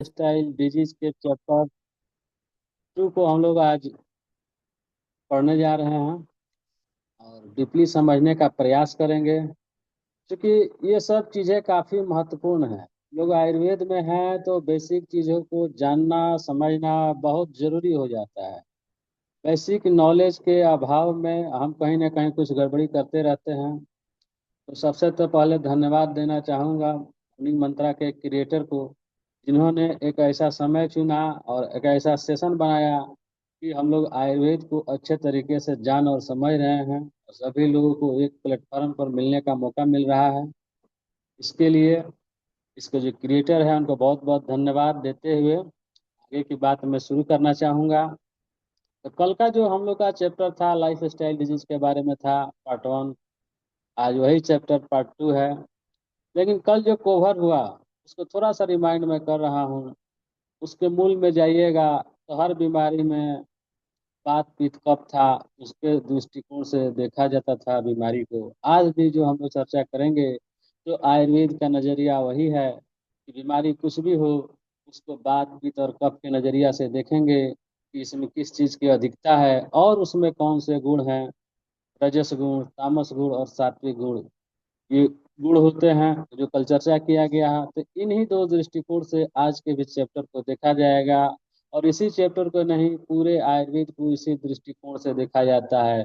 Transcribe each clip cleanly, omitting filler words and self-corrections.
Style disease के chapter 2 को हम लोग आज पढ़ने जा रहे हैं और डीपली समझने का प्रयास करेंगे क्योंकि ये सब चीज़ें काफ़ी महत्वपूर्ण हैं। लोग आयुर्वेद में हैं तो बेसिक चीज़ों को जानना समझना बहुत ज़रूरी हो जाता है। बेसिक नॉलेज के अभाव में हम कहीं ना कहीं कुछ गड़बड़ी करते रहते हैं। तो सबसे तो पहले धन्यवाद देना चाहूँगा मॉर्निंग मंत्रा के क्रिएटर को, जिन्होंने एक ऐसा समय चुना और एक ऐसा सेशन बनाया कि हम लोग आयुर्वेद को अच्छे तरीके से जान और समझ रहे हैं और सभी लोगों को एक प्लेटफॉर्म पर मिलने का मौका मिल रहा है। इसके लिए इसके जो क्रिएटर है उनको बहुत बहुत धन्यवाद देते हुए आगे की बात मैं शुरू करना चाहूँगा। तो कल का जो हम लोग का चैप्टर था लाइफ स्टाइल डिजीज के बारे में था, पार्ट 1। आज वही चैप्टर पार्ट 2 है। लेकिन कल जो कवर हुआ उसको थोड़ा सा रिमाइंड मैं कर रहा हूँ। उसके मूल में जाइएगा तो हर बीमारी में बात पित्त कफ था, उसके दृष्टिकोण से देखा जाता था बीमारी को। आज भी जो हम लोग चर्चा करेंगे तो आयुर्वेद का नजरिया वही है कि बीमारी कुछ भी हो उसको बात पित्त और कफ के नजरिया से देखेंगे कि इसमें किस चीज़ की अधिकता है और उसमें कौन से गुण हैं, रजस गुण, तामस गुण और सात्विक गुण। ये गुण होते हैं जो कल चर्चा किया गया है। तो इन्हीं दो दृष्टिकोण से आज के भी चैप्टर को देखा जाएगा और इसी चैप्टर को नहीं पूरे आयुर्वेद को इसी दृष्टिकोण से देखा जाता है।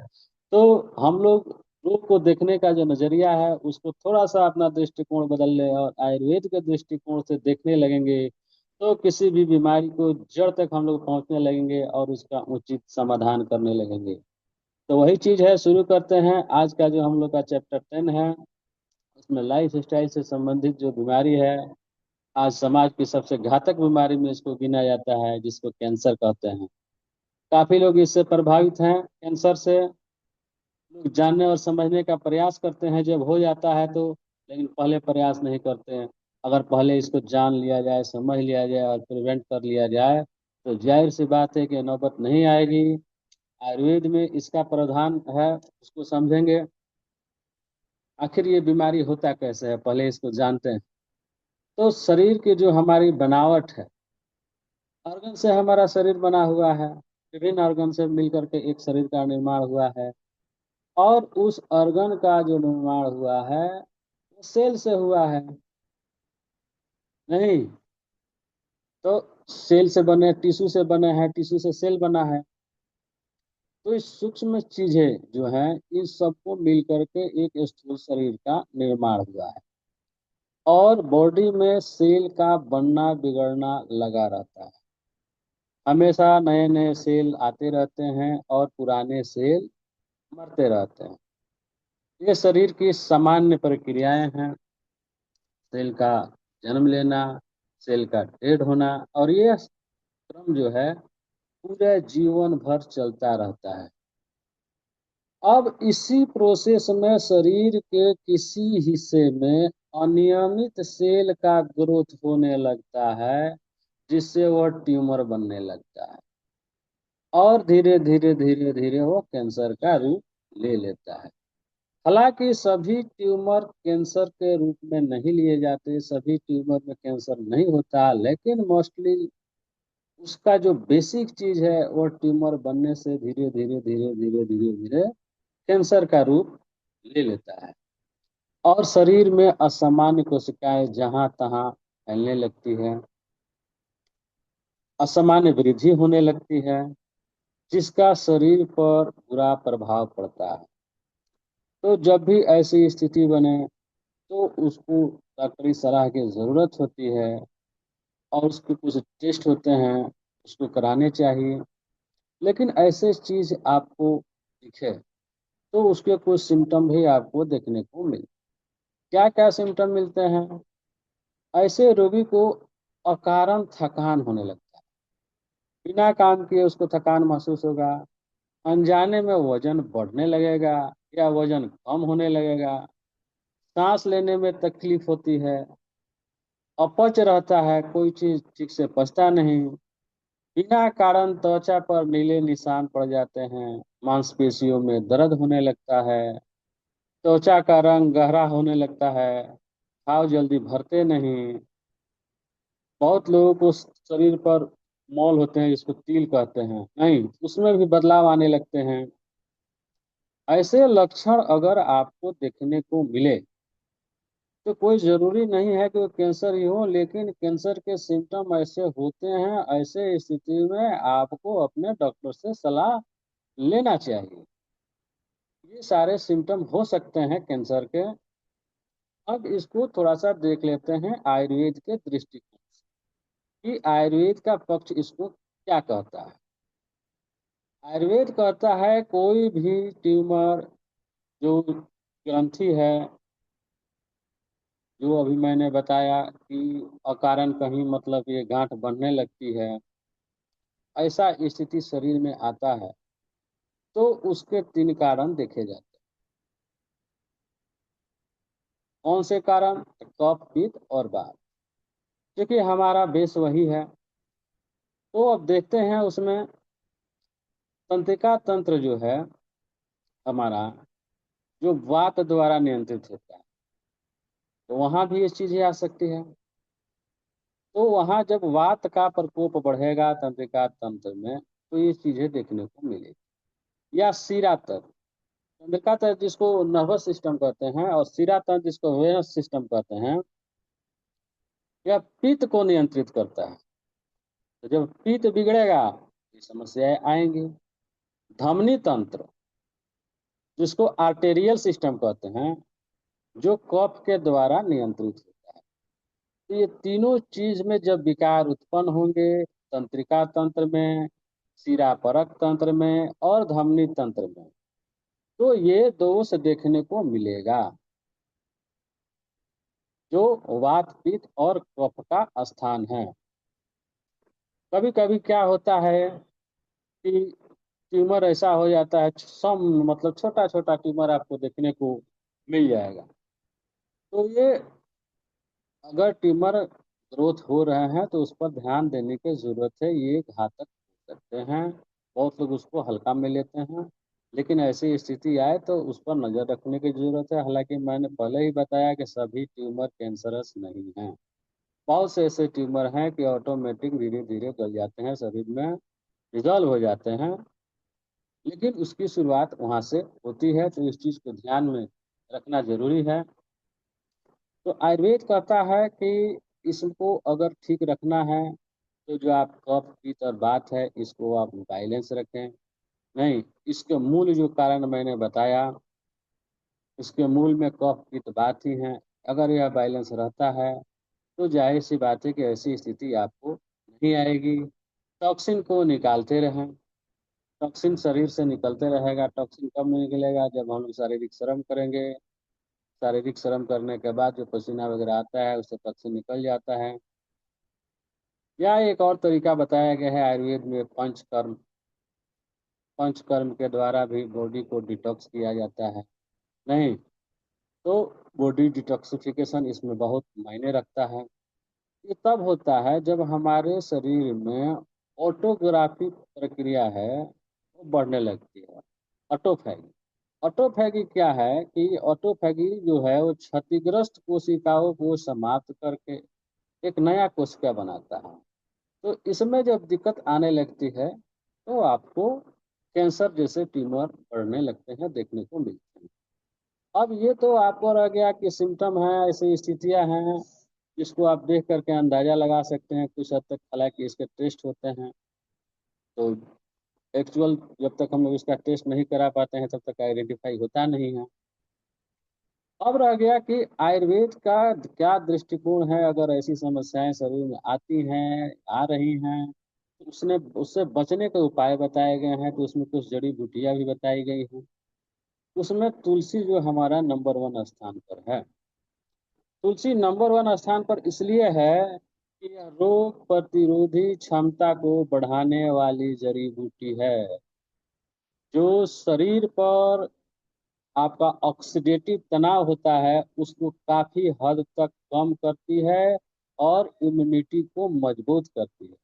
तो हम लोग रोग को देखने का जो नजरिया है उसको थोड़ा सा अपना दृष्टिकोण बदल ले और आयुर्वेद के दृष्टिकोण से देखने लगेंगे तो किसी भी बीमारी को जड़ तक हम लोग पहुंचने लगेंगे और उसका उचित समाधान करने लगेंगे। तो वही चीज है, शुरू करते हैं आज का जो हम लोग का चैप्टर 10 है। उसमें लाइफ स्टाइल से संबंधित जो बीमारी है, आज समाज की सबसे घातक बीमारी में इसको गिना जाता है, जिसको कैंसर कहते हैं। काफी लोग इससे प्रभावित हैं कैंसर से। लोग जानने और समझने का प्रयास करते हैं जब हो जाता है तो, लेकिन पहले प्रयास नहीं करते हैं। अगर पहले इसको जान लिया जाए, समझ लिया जाए और प्रिवेंट कर लिया जाए तो जाहिर सी बात है कि नौबत नहीं आएगी। आयुर्वेद में इसका प्रावधान है, उसको समझेंगे। आखिर ये बीमारी होता कैसे है पहले इसको जानते हैं। तो शरीर की जो हमारी बनावट है, ऑर्गन से हमारा शरीर बना हुआ है। विभिन्न ऑर्गन से मिलकर के एक शरीर का निर्माण हुआ है और उस ऑर्गन का जो निर्माण हुआ है वो सेल से हुआ है। नहीं तो सेल से बने, टिश्यू से बने हैं, टिश्यू से सेल बना है। तो इस सूक्ष्म चीजें जो हैं इन सबको मिल करके एक स्थूल शरीर का निर्माण हुआ है और बॉडी में सेल का बनना बिगड़ना लगा रहता है। हमेशा नए नए सेल आते रहते हैं और पुराने सेल मरते रहते हैं। ये शरीर की सामान्य प्रक्रियाएं हैं। सेल का जन्म लेना, सेल का डेड होना, और ये क्रम जो है पूरे जीवन भर चलता रहता है। अब इसी प्रोसेस में शरीर के किसी हिस्से में अनियमित सेल का ग्रोथ होने लगता है, जिससे वह ट्यूमर बनने लगता है और धीरे धीरे धीरे धीरे वो कैंसर का रूप ले लेता है। हालांकि सभी ट्यूमर कैंसर के रूप में नहीं लिए जाते, सभी ट्यूमर में कैंसर नहीं होता, लेकिन मोस्टली उसका जो बेसिक चीज है वो ट्यूमर बनने से धीरे धीरे धीरे धीरे धीरे धीरे कैंसर का रूप ले लेता है और शरीर में असामान्य कोशिकाएं जहां तहां फैलने लगती है, असामान्य वृद्धि होने लगती है, जिसका शरीर पर बुरा प्रभाव पड़ता है। तो जब भी ऐसी स्थिति बने तो उसको डॉक्टरी सलाह की ज़रूरत होती है और उसके कुछ टेस्ट होते हैं, उसको कराने चाहिए। लेकिन ऐसे चीज़ आपको दिखे तो उसके कुछ सिम्टम भी आपको देखने को मिले। क्या क्या सिम्टम मिलते हैं? ऐसे रोगी को अकारण थकान होने लगता है। बिना काम किए उसको थकान महसूस होगा। अनजाने में वजन बढ़ने लगेगा या वजन कम होने लगेगा। सांस लेने में तकलीफ होती है। अपच रहता है, कोई चीज ठीक से पचता नहीं। बिना कारण त्वचा पर नीले निशान पड़ जाते हैं। मांसपेशियों में दर्द होने लगता है। त्वचा का रंग गहरा होने लगता है। घाव जल्दी भरते नहीं। बहुत लोगों को शरीर पर मॉल होते हैं जिसको तिल कहते हैं, नहीं उसमें भी बदलाव आने लगते हैं। ऐसे लक्षण अगर आपको देखने को मिले तो कोई जरूरी नहीं है कि वो कैंसर ही हो, लेकिन कैंसर के सिम्टम ऐसे होते हैं, ऐसे स्थिति में आपको अपने डॉक्टर से सलाह लेना चाहिए। ये सारे सिम्टम हो सकते हैं कैंसर के। अब इसको थोड़ा सा देख लेते हैं आयुर्वेद के दृष्टिकोण से कि आयुर्वेद का पक्ष इसको क्या कहता है। आयुर्वेद कहता है कोई भी ट्यूमर, जो ग्रंथि है, जो अभी मैंने बताया कि अकारण कहीं मतलब ये गांठ बढ़ने लगती है, ऐसा स्थिति शरीर में आता है तो उसके 3 कारण देखे जाते हैं। कौन से कारण? कफ, पित्त और वात। क्योंकि हमारा बेस वही है। तो अब देखते हैं उसमें तंत्रिका तंत्र जो है हमारा, जो वात द्वारा नियंत्रित होता है, तो वहां भी ये चीजें आ सकती है। तो वहां जब वात का प्रकोप बढ़ेगा तंत्रिका तंत्र में तो ये चीजें देखने को मिलेगी। या शिरा तंत्र, तंत्रिका तंत्र जिसको नर्वस सिस्टम कहते हैं और शिरा तंत्र जिसको वेनस सिस्टम कहते हैं, यह पित्त को नियंत्रित करता है। तो जब पित्त बिगड़ेगा ये समस्याएं आएंगी। धमनी तंत्र जिसको आर्टेरियल सिस्टम कहते हैं, जो कफ के द्वारा नियंत्रित होता है। तो ये तीनों चीज में जब विकार उत्पन्न होंगे, तंत्रिका तंत्र में, शिरा परक तंत्र में और धमनी तंत्र में, तो ये दोष देखने को मिलेगा, जो वात पित्त और कफ का स्थान है। कभी कभी क्या होता है कि ट्यूमर ऐसा हो जाता है, सम मतलब छोटा छोटा ट्यूमर आपको देखने को मिल जाएगा। तो ये अगर ट्यूमर ग्रोथ हो रहे हैं तो उस पर ध्यान देने की जरूरत है। ये घातक हो सकते हैं, बहुत लोग उसको हल्का में लेते हैं, लेकिन ऐसी स्थिति आए तो उस पर नजर रखने की जरूरत है। हालांकि मैंने पहले ही बताया कि सभी ट्यूमर कैंसरस नहीं हैं। बहुत से ऐसे ट्यूमर हैं कि ऑटोमेटिक धीरे धीरे गल जाते हैं शरीर में, रिजॉल्व हो जाते हैं, लेकिन उसकी शुरुआत वहां से होती है। तो इस चीज को ध्यान में रखना जरूरी है। तो आयुर्वेद कहता है कि इसको अगर ठीक रखना है तो जो आप कफ पित्त और बात है इसको आप बैलेंस रखें। नहीं, इसके मूल जो कारण मैंने बताया, इसके मूल में कफ पित्त बात ही है। अगर यह बैलेंस रहता है तो जाहिर सी बात है कि ऐसी स्थिति आपको नहीं आएगी। टॉक्सिन को निकालते रहें। टॉक्सिन शरीर से निकलते रहेगा। टॉक्सिन कब निकलेगा? जब हम लोग शारीरिक श्रम करेंगे। शारीरिक श्रम करने के बाद जो पसीना वगैरह आता है उससे टॉक्सिन निकल जाता है। या एक और तरीका बताया गया है आयुर्वेद में, पंचकर्म। पंचकर्म के द्वारा भी बॉडी को डिटॉक्स किया जाता है। नहीं तो बॉडी डिटॉक्सिफिकेशन इसमें बहुत मायने रखता है। ये तब होता है जब हमारे शरीर में ऑटोग्राफी प्रक्रिया है वो बढ़ने लगती है। ऑटोफैगी। ऑटोफैगी क्या है कि ऑटोफैगी जो है वो क्षतिग्रस्त कोशिकाओं को समाप्त करके एक नया कोशिका बनाता है। तो इसमें जब दिक्कत आने लगती है तो आपको कैंसर जैसे ट्यूमर बढ़ने लगते हैं, देखने को मिलते हैं। अब ये तो आपको रह गया कि सिम्टम है, ऐसी स्थितियां हैं जिसको आप देख करके अंदाजा लगा सकते हैं कुछ हद तक। हालांकि इसके टेस्ट होते हैं, तो एक्चुअल जब तक हम लोग इसका टेस्ट नहीं करा पाते हैं तब तक आइडेंटिफाई होता नहीं है। अब रह गया कि आयुर्वेद का क्या दृष्टिकोण है अगर ऐसी समस्याएं शरीर में आती हैं, आ रही हैं, तो उसने उससे बचने के उपाय बताए गए हैं। तो उसमें कुछ जड़ी बूटियां भी बताई गई हैं। उसमें तुलसी जो हमारा नंबर 1 स्थान पर है। तुलसी नंबर 1 स्थान पर इसलिए है कि यह रोग प्रतिरोधी क्षमता को बढ़ाने वाली जड़ी बूटी है, जो शरीर पर आपका ऑक्सीडेटिव तनाव होता है उसको काफी हद तक कम करती है और इम्यूनिटी को मजबूत करती है।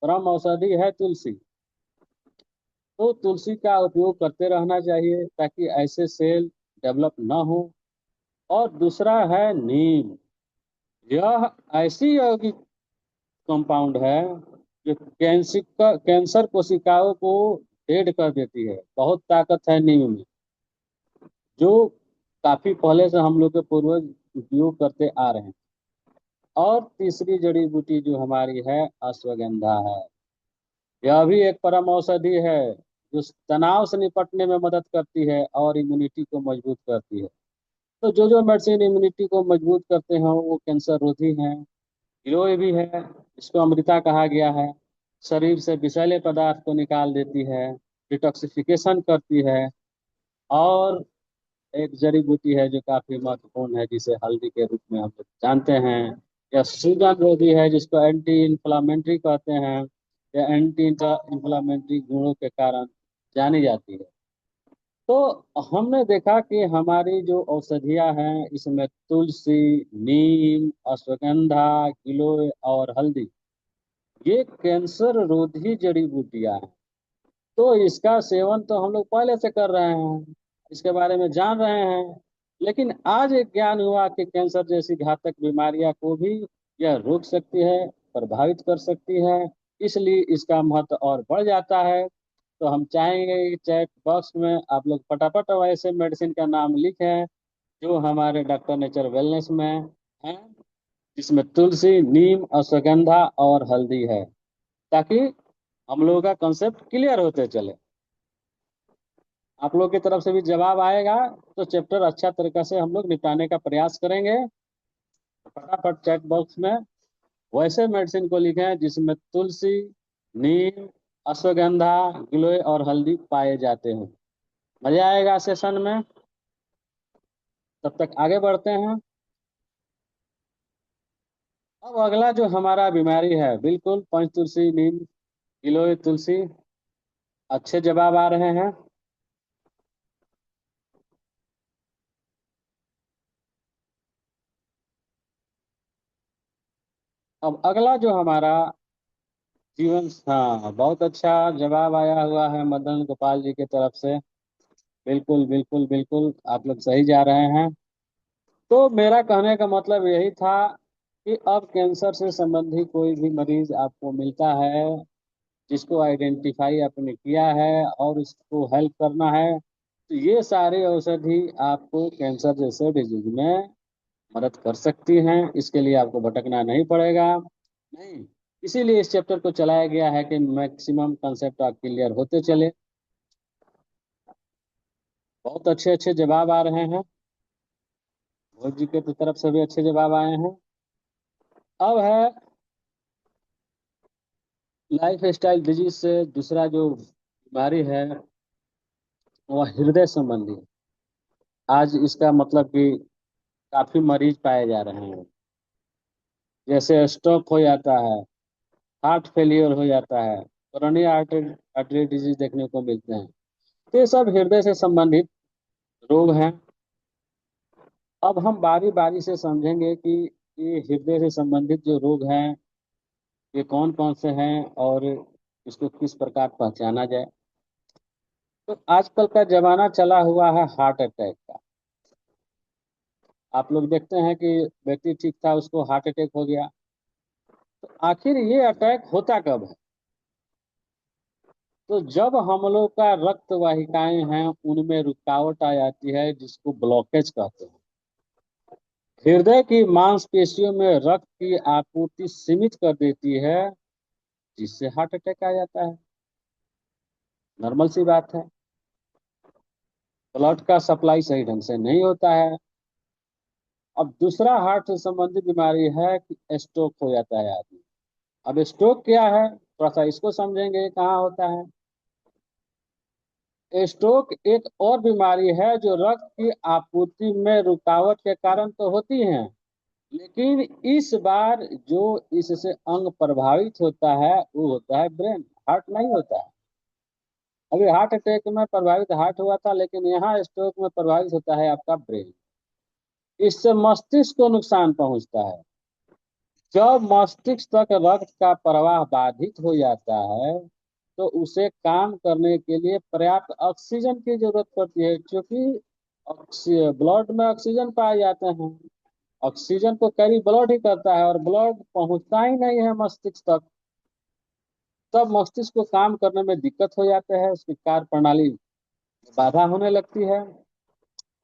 परम औषधि है तुलसी। तो तुलसी का उपयोग करते रहना चाहिए ताकि ऐसे सेल डेवलप ना हो। और दूसरा है नीम। यह ऐसी यौगिक कंपाउंड है जो कैंसर कोशिकाओं को डेड कर देती है। बहुत ताकत है नीम में, जो काफी पहले से हम लोग के पूर्वज उपयोग करते आ रहे हैं। और तीसरी जड़ी बूटी जो हमारी है, अश्वगंधा है। यह भी एक परम औषधि है जो तनाव से निपटने में मदद करती है और इम्यूनिटी को मजबूत करती है। तो जो जो मेडिसिन इम्यूनिटी को मजबूत करते हैं वो कैंसर रोधी हैं। गिलोय भी है, इसको अमृता कहा गया है। शरीर से विषैले पदार्थ को निकाल देती है, डिटॉक्सिफिकेशन करती है। और एक जड़ी बूटी है जो काफी महत्वपूर्ण है, जिसे हल्दी के रूप में हम लोग जानते हैं। यह सूजन रोधी है, जिसको एंटी इंफ्लामेटरी कहते हैं। यह एंटी इंफ्लामेटरी गुणों के कारण जानी जाती है। तो हमने देखा कि हमारी जो औषधियां हैं, इसमें तुलसी, नीम, अश्वगंधा, गिलोय और हल्दी, ये कैंसर रोधी जड़ी बूटियां हैं। तो इसका सेवन तो हम लोग पहले से कर रहे हैं, इसके बारे में जान रहे हैं। लेकिन आज एक ज्ञान हुआ कि कैंसर जैसी घातक बीमारियां को भी यह रोक सकती है, प्रभावित कर सकती है। इसलिए इसका महत्व और बढ़ जाता है। तो हम चाहेंगे कि चैट बॉक्स में आप लोग फटाफट वैसे मेडिसिन का नाम लिखें जो हमारे डॉक्टर नेचर वेलनेस में है, जिसमें तुलसी, नीम, अश्वगंधा और हल्दी है, ताकि हम लोगों का कंसेप्ट क्लियर होते चले। आप लोग की तरफ से भी जवाब आएगा तो चैप्टर अच्छा तरीका से हम लोग निपटाने का प्रयास करेंगे। फटाफट चैट बॉक्स में वैसे मेडिसिन को लिखें जिसमें तुलसी, नीम, अश्वगंधा, गिलोय और हल्दी पाए जाते हैं। मजा आएगा सेशन में। तब तक आगे बढ़ते हैं। अब अगला जो हमारा बीमारी है, बिल्कुल पंच तुलसी, नीम, गिलोय, तुलसी, अच्छे जवाब आ रहे हैं। अब अगला जो हमारा जीवन, हाँ बहुत अच्छा जवाब आया हुआ है मदन गोपाल जी की तरफ से। बिल्कुल बिल्कुल बिल्कुल, आप लोग सही जा रहे हैं। तो मेरा कहने का मतलब यही था कि अब कैंसर से संबंधी कोई भी मरीज आपको मिलता है, जिसको आइडेंटिफाई आपने किया है और उसको हेल्प करना है, तो ये सारी औषधि आपको कैंसर जैसे डिजीज में मदद कर सकती हैं। इसके लिए आपको भटकना नहीं पड़ेगा। नहीं, इसीलिए इस चैप्टर को चलाया गया है कि मैक्सिमम कंसेप्ट आप क्लियर होते चले। बहुत अच्छे अच्छे जवाब आ रहे हैं, भोज जी के तरफ से भी अच्छे जवाब आए हैं। अब है लाइफ स्टाइल डिजीज से दूसरा जो बीमारी है, वह हृदय संबंधी है। आज इसका मतलब कि काफी मरीज पाए जा रहे हैं। जैसे स्ट्रोक हो जाता है, हार्ट फेलियर हो जाता है, कोरोनरी आर्टरी डिजीज देखने को मिलते हैं। तो ये सब हृदय से संबंधित रोग हैं। अब हम बारी बारी से समझेंगे कि ये हृदय से संबंधित जो रोग हैं, ये कौन कौन से हैं और इसको किस प्रकार पहचाना जाए। तो आजकल का जमाना चला हुआ है हार्ट अटैक का। आप लोग देखते हैं कि व्यक्ति ठीक था, उसको हार्ट अटैक हो गया। तो आखिर ये अटैक होता कब है? तो जब हम लोग का रक्त वाहिकाएं हैं उनमें रुकावट आ जाती है, जिसको ब्लॉकेज कहते हैं। हृदय की मांसपेशियों में रक्त की आपूर्ति सीमित कर देती है, जिससे हार्ट अटैक आ जाता है। नॉर्मल सी बात है। ब्लड का सप्लाई सही ढंग से नहीं होता है। अब दूसरा हार्ट से संबंधित बीमारी है कि स्ट्रोक हो जाता है आदमी। अब स्ट्रोक क्या है, थोड़ा सा इसको समझेंगे, ये कहाँ होता है। स्ट्रोक एक और बीमारी है जो रक्त की आपूर्ति में रुकावट के कारण तो होती है, लेकिन इस बार जो इससे अंग प्रभावित होता है वो होता है ब्रेन, हार्ट नहीं होता है। अभी हार्ट अटैक में प्रभावित हार्ट हुआ था, लेकिन यहाँ स्ट्रोक में प्रभावित होता है आपका ब्रेन। इससे मस्तिष्क को नुकसान पहुंचता है। जब मस्तिष्क तक रक्त का प्रवाह बाधित हो जाता है, तो उसे काम करने के लिए पर्याप्त ऑक्सीजन की जरूरत पड़ती है, क्योंकि ब्लड में ऑक्सीजन पाए जाते हैं ऑक्सीजन को कैरी ब्लड ही करता है, और ब्लड पहुंचता ही नहीं है मस्तिष्क तक। तब मस्तिष्क को काम करने में दिक्कत हो जाता है, उसकी कार्य प्रणाली बाधा होने लगती है।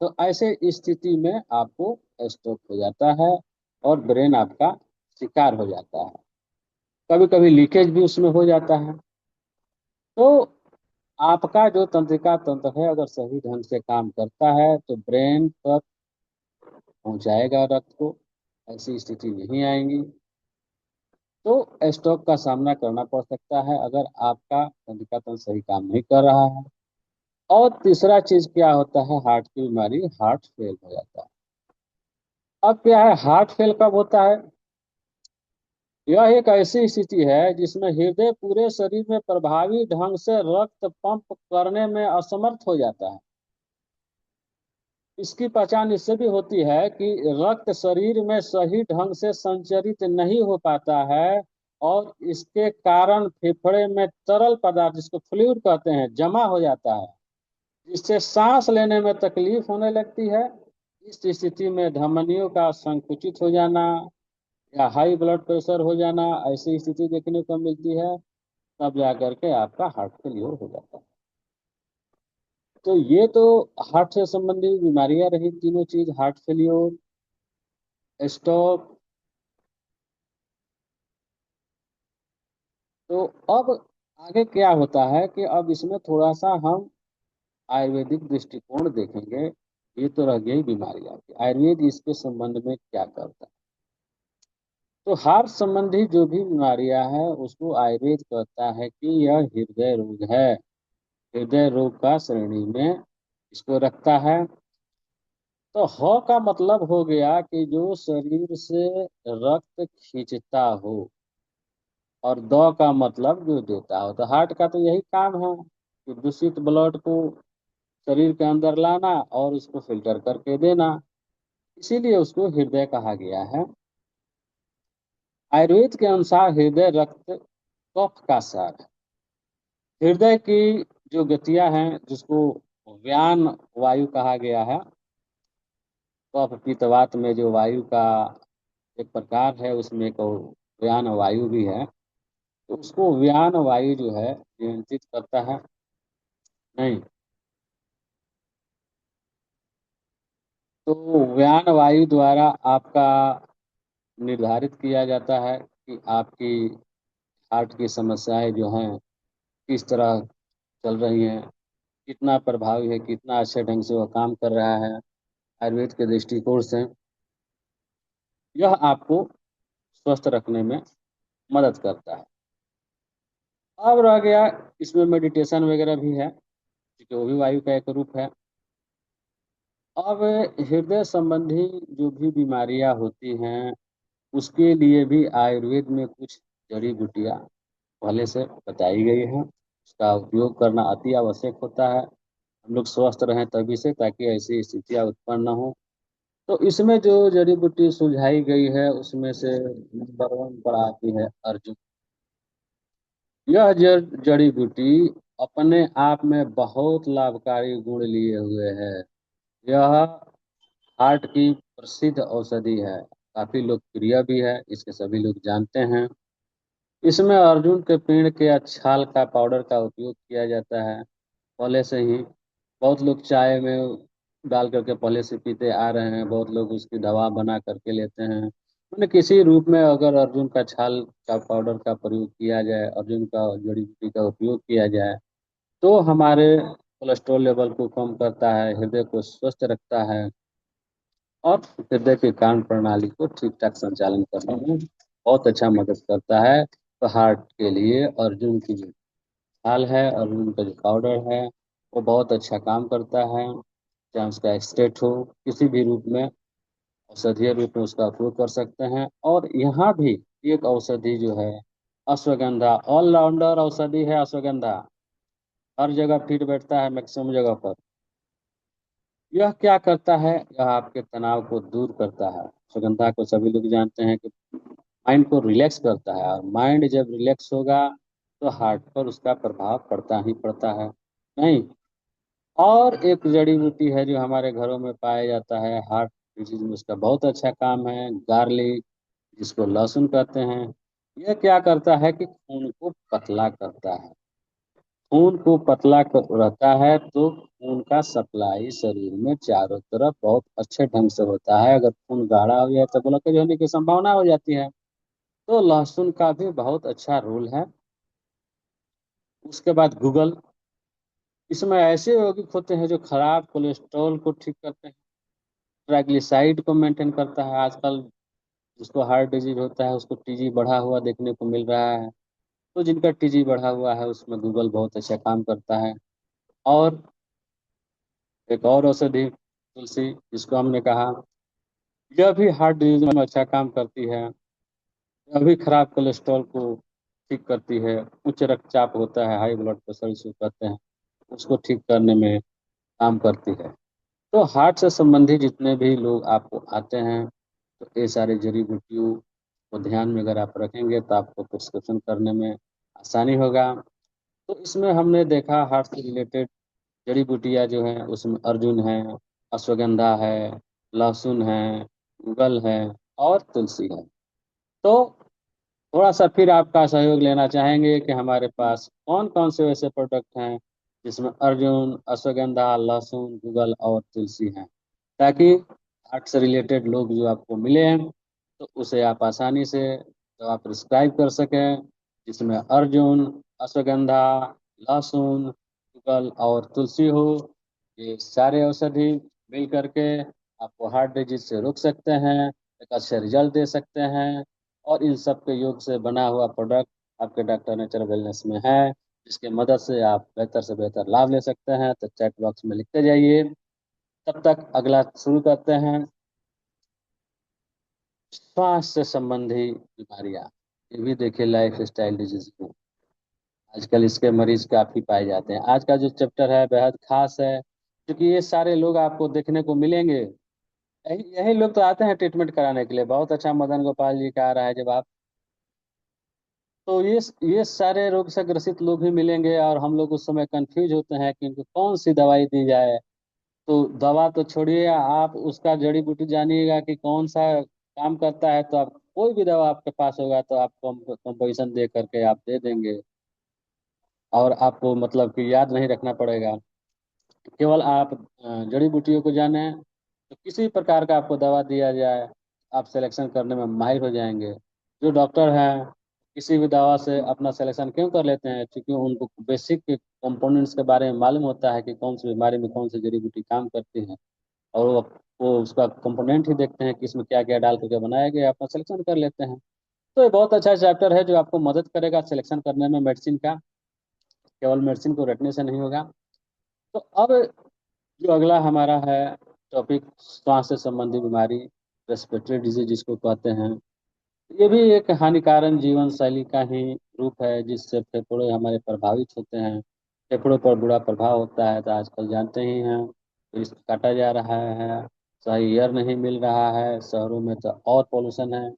तो ऐसे स्थिति में आपको स्ट्रोक हो जाता है, और ब्रेन आपका शिकार हो जाता है। कभी कभी लीकेज भी उसमें हो जाता है। तो आपका जो तंत्रिका तंत्र है अगर सही ढंग से काम करता है तो ब्रेन तक पहुंचाएगा रक्त को, ऐसी स्थिति नहीं आएंगी। तो स्ट्रोक का सामना करना पड़ सकता है अगर आपका तंत्रिका तंत्र सही काम नहीं कर रहा है। और तीसरा चीज क्या होता है, हार्ट की बीमारी, हार्ट फेल हो जाता है। अब क्या है, हार्ट फेल कब होता है? यह एक ऐसी स्थिति है जिसमें हृदय पूरे शरीर में प्रभावी ढंग से रक्त पंप करने में असमर्थ हो जाता है। इसकी पहचान इससे भी होती है कि रक्त शरीर में सही ढंग से संचरित नहीं हो पाता है, और इसके कारण फेफड़े में तरल पदार्थ, जिसको फ्लूइड कहते हैं, जमा हो जाता है, जिससे सांस लेने में तकलीफ होने लगती है। इस स्थिति में धमनियों का संकुचित हो जाना या हाई ब्लड प्रेशर हो जाना, ऐसी स्थिति देखने को मिलती है। तब जाकर के आपका हार्ट फेलियर हो जाता है। तो ये तो हार्ट से संबंधित बीमारियां रही, तीनों चीज, हार्ट फेलियर, स्ट्रोक। तो अब आगे क्या होता है कि अब इसमें थोड़ा सा हम आयुर्वेदिक दृष्टिकोण देखेंगे। ये तो रह गई बीमारियां की, आयुर्वेद इसके संबंध में क्या करता है। तो हार्ट संबंधी जो भी बीमारियां हैं उसको आयुर्वेद कहता है कि यह हृदय रोग है, हृदय रोग का श्रेणी में इसको रखता है। तो ह का मतलब हो गया कि जो शरीर से रक्त खींचता हो, और द का मतलब जो देता हो। तो हार्ट का तो यही काम है कि दूषित ब्लड को शरीर के अंदर लाना और उसको फिल्टर करके देना, इसीलिए उसको हृदय कहा गया है। आयुर्वेद के अनुसार हृदय रक्त कफ का सार है। हृदय की जो गतियां हैं, जिसको व्यान वायु कहा गया है, कफ पित्त वात में जो वायु का एक प्रकार है, उसमें एक व्यान वायु भी है। तो उसको व्यान वायु जो है नियंत्रित करता है। नहीं, तो व्यान वायु द्वारा आपका निर्धारित किया जाता है कि आपकी हार्ट की समस्याएं जो हैं किस तरह चल रही हैं, कितना प्रभावी है, कितना अच्छे ढंग से वह काम कर रहा है। आयुर्वेद के दृष्टिकोण से यह आपको स्वस्थ रखने में मदद करता है। अब रह गया, इसमें मेडिटेशन वगैरह भी है, क्योंकि वो भी वायु का एक रूप है। अब हृदय संबंधी जो भी बीमारियां होती हैं उसके लिए भी आयुर्वेद में कुछ जड़ी बूटियां पहले से बताई गई हैं। उसका उपयोग करना अति आवश्यक होता है। हम लोग स्वस्थ रहें तभी से, ताकि ऐसी स्थितियां उत्पन्न न हो। तो इसमें जो जड़ी बूटी सुझाई गई है उसमें से नंबर 1 पर आती है अर्जुन। यह जड़ी बूटी अपने आप में बहुत लाभकारी गुण लिए हुए है। यह हार्ट की प्रसिद्ध औषधि है, काफी लोकप्रिय भी है, इसके सभी लोग जानते हैं। इसमें अर्जुन के पेड़ के छाल का पाउडर का उपयोग किया जाता है पहले से ही। बहुत लोग चाय में डाल करके पहले से पीते आ रहे हैं, बहुत लोग उसकी दवा बना करके लेते हैं। मैंने किसी रूप में अगर अर्जुन का छाल का पाउडर का प्रयोग किया जाए, अर्जुन का जड़ी बूटी का उपयोग किया जाए, तो हमारे कोलेस्ट्रॉल लेवल को कम करता है, हृदय को स्वस्थ रखता है, और हृदय की कार्य प्रणाली को ठीक ठाक संचालन करने में बहुत अच्छा मदद करता है। तो हार्ट के लिए अर्जुन की जो छाल है, अर्जुन का जो पाउडर है, वो बहुत अच्छा काम करता है। चाहे उसका एक्सट्रेट हो, किसी भी रूप में, औषधीय रूप में उसका उपयोग कर सकते हैं। और यहाँ भी एक औषधि जो है अश्वगंधा, ऑलराउंडर औषधि है अश्वगंधा, हर जगह फिट बैठता है मैक्सिमम जगह पर। यह क्या करता है, यह आपके तनाव को दूर करता है। अश्वगंधा को सभी लोग जानते हैं कि माइंड को रिलैक्स करता है, और माइंड जब रिलैक्स होगा तो हार्ट पर उसका प्रभाव पड़ता ही पड़ता है। नहीं, और एक जड़ी बूटी है जो हमारे घरों में पाया जाता है, हार्ट डिजीज में उसका बहुत अच्छा काम है। गार्लिक, जिसको लहसुन कहते हैं, यह क्या करता है कि खून को पतला करता है। खून को पतला रहता है तो खून का सप्लाई शरीर में चारों तरफ बहुत अच्छे ढंग से होता है। अगर खून गाढ़ा हो जाए तो ब्लॉकेज होने की संभावना हो जाती है। तो लहसुन का भी बहुत अच्छा रोल है। उसके बाद गूगल, इसमें ऐसे यौगिक होते हैं जो खराब कोलेस्ट्रॉल को ठीक करते हैं, ट्राइग्लिसराइड को मेंटेन करता है। आजकल जिसको हार्ट डिजीज होता है उसको टीजी बढ़ा हुआ देखने को मिल रहा है। तो जिनका टीजी बढ़ा हुआ है उसमें गूगल बहुत अच्छा काम करता है। और एक और औषधि तुलसी, जिसको हमने कहा, यह भी हार्ट डिजीज में अच्छा काम करती है। यह भी खराब कोलेस्ट्रॉल को ठीक करती है। उच्च रक्तचाप होता है, हाई ब्लड प्रेशर जिसको कहते हैं, उसको ठीक करने में काम करती है। तो हार्ट से संबंधित जितने भी लोग आपको आते हैं, तो ये सारे जड़ी बूटियों को ध्यान में अगर आप रखेंगे तो आपको प्रिस्क्रिप्शन करने में आसानी होगा। तो इसमें हमने देखा हार्ट से रिलेटेड जड़ी बूटियाँ जो हैं, उसमें अर्जुन है, अश्वगंधा है, लहसुन है, गूगल है और तुलसी है। तो थोड़ा सा फिर आपका सहयोग लेना चाहेंगे कि हमारे पास कौन कौन से वैसे प्रोडक्ट हैं जिसमें अर्जुन, अश्वगंधा, लहसुन, गूगल और तुलसी हैं, ताकि हार्ट से रिलेटेड लोग जो आपको मिले तो उसे आप आसानी से दवा प्रिस्क्राइब कर सकें, जिसमें अर्जुन, अश्वगंधा, लहसुन, गूगल और तुलसी हो। ये सारे औषधि मिल करके आपको हार्ट डिजीज से रोक सकते हैं, एक अच्छे रिजल्ट दे सकते हैं। और इन सब के योग से बना हुआ प्रोडक्ट आपके डॉक्टर नेचर वेलनेस में है, जिसके मदद से आप बेहतर से बेहतर लाभ ले सकते हैं। तो चैट बॉक्स में लिखते जाइए। तब तक अगला शुरू करते हैं। श्वास से संबंधी बीमारियां, ये भी देखिए लाइफ स्टाइल डिजीज में आजकल इसके मरीज काफी पाए जाते हैं। आज का जो चैप्टर है बेहद खास है, क्योंकि ये सारे लोग आपको देखने को मिलेंगे। यही यही लोग तो आते हैं ट्रीटमेंट कराने के लिए। बहुत अच्छा मदन गोपाल जी का आ रहा है जब आप, तो ये सारे रोग से ग्रसित लोग ही मिलेंगे और हम लोग उस समय कंफ्यूज होते हैं कि इनको कौन सी दवाई दी जाए। तो दवा तो छोड़िए, आप उसका जड़ी बूटी जानिएगा कि कौन सा काम करता है, तो आप कोई भी दवा आपके पास होगा तो आपको कंपोजिशन दे करके आप दे देंगे। और आपको मतलब कि याद नहीं रखना पड़ेगा। केवल आप जड़ी बूटियों को जाने, तो किसी प्रकार का आपको दवा दिया जाए आप सिलेक्शन करने में माहिर हो जाएंगे। जो डॉक्टर हैं किसी भी दवा से अपना सिलेक्शन क्यों कर लेते हैं? क्योंकि उनको बेसिक कंपोनेंट्स के बारे में मालूम होता है कि कौन सी बीमारी में कौन सी जड़ी बूटी काम करती है। और वो उसका कंपोनेंट ही देखते हैं कि इसमें क्या क्या डाल करके बनाया गया, अपना सिलेक्शन कर लेते हैं। तो ये बहुत अच्छा चैप्टर है जो आपको मदद करेगा सिलेक्शन करने में मेडिसिन का। केवल मेडिसिन को रटने से नहीं होगा। तो अब जो अगला हमारा है टॉपिक, श्वास से संबंधी बीमारी, रेस्पिरेटरी डिजीज जिसको कहते हैं। ये भी एक हानिकारक जीवन शैली का ही रूप है, जिससे फेफड़े हमारे प्रभावित होते हैं। फेफड़ों पर बुरा प्रभाव होता है। तो आजकल जानते ही हैं, तो इसको काटा जा रहा है, सही एयर नहीं मिल रहा है। शहरों में तो और पोल्यूशन है।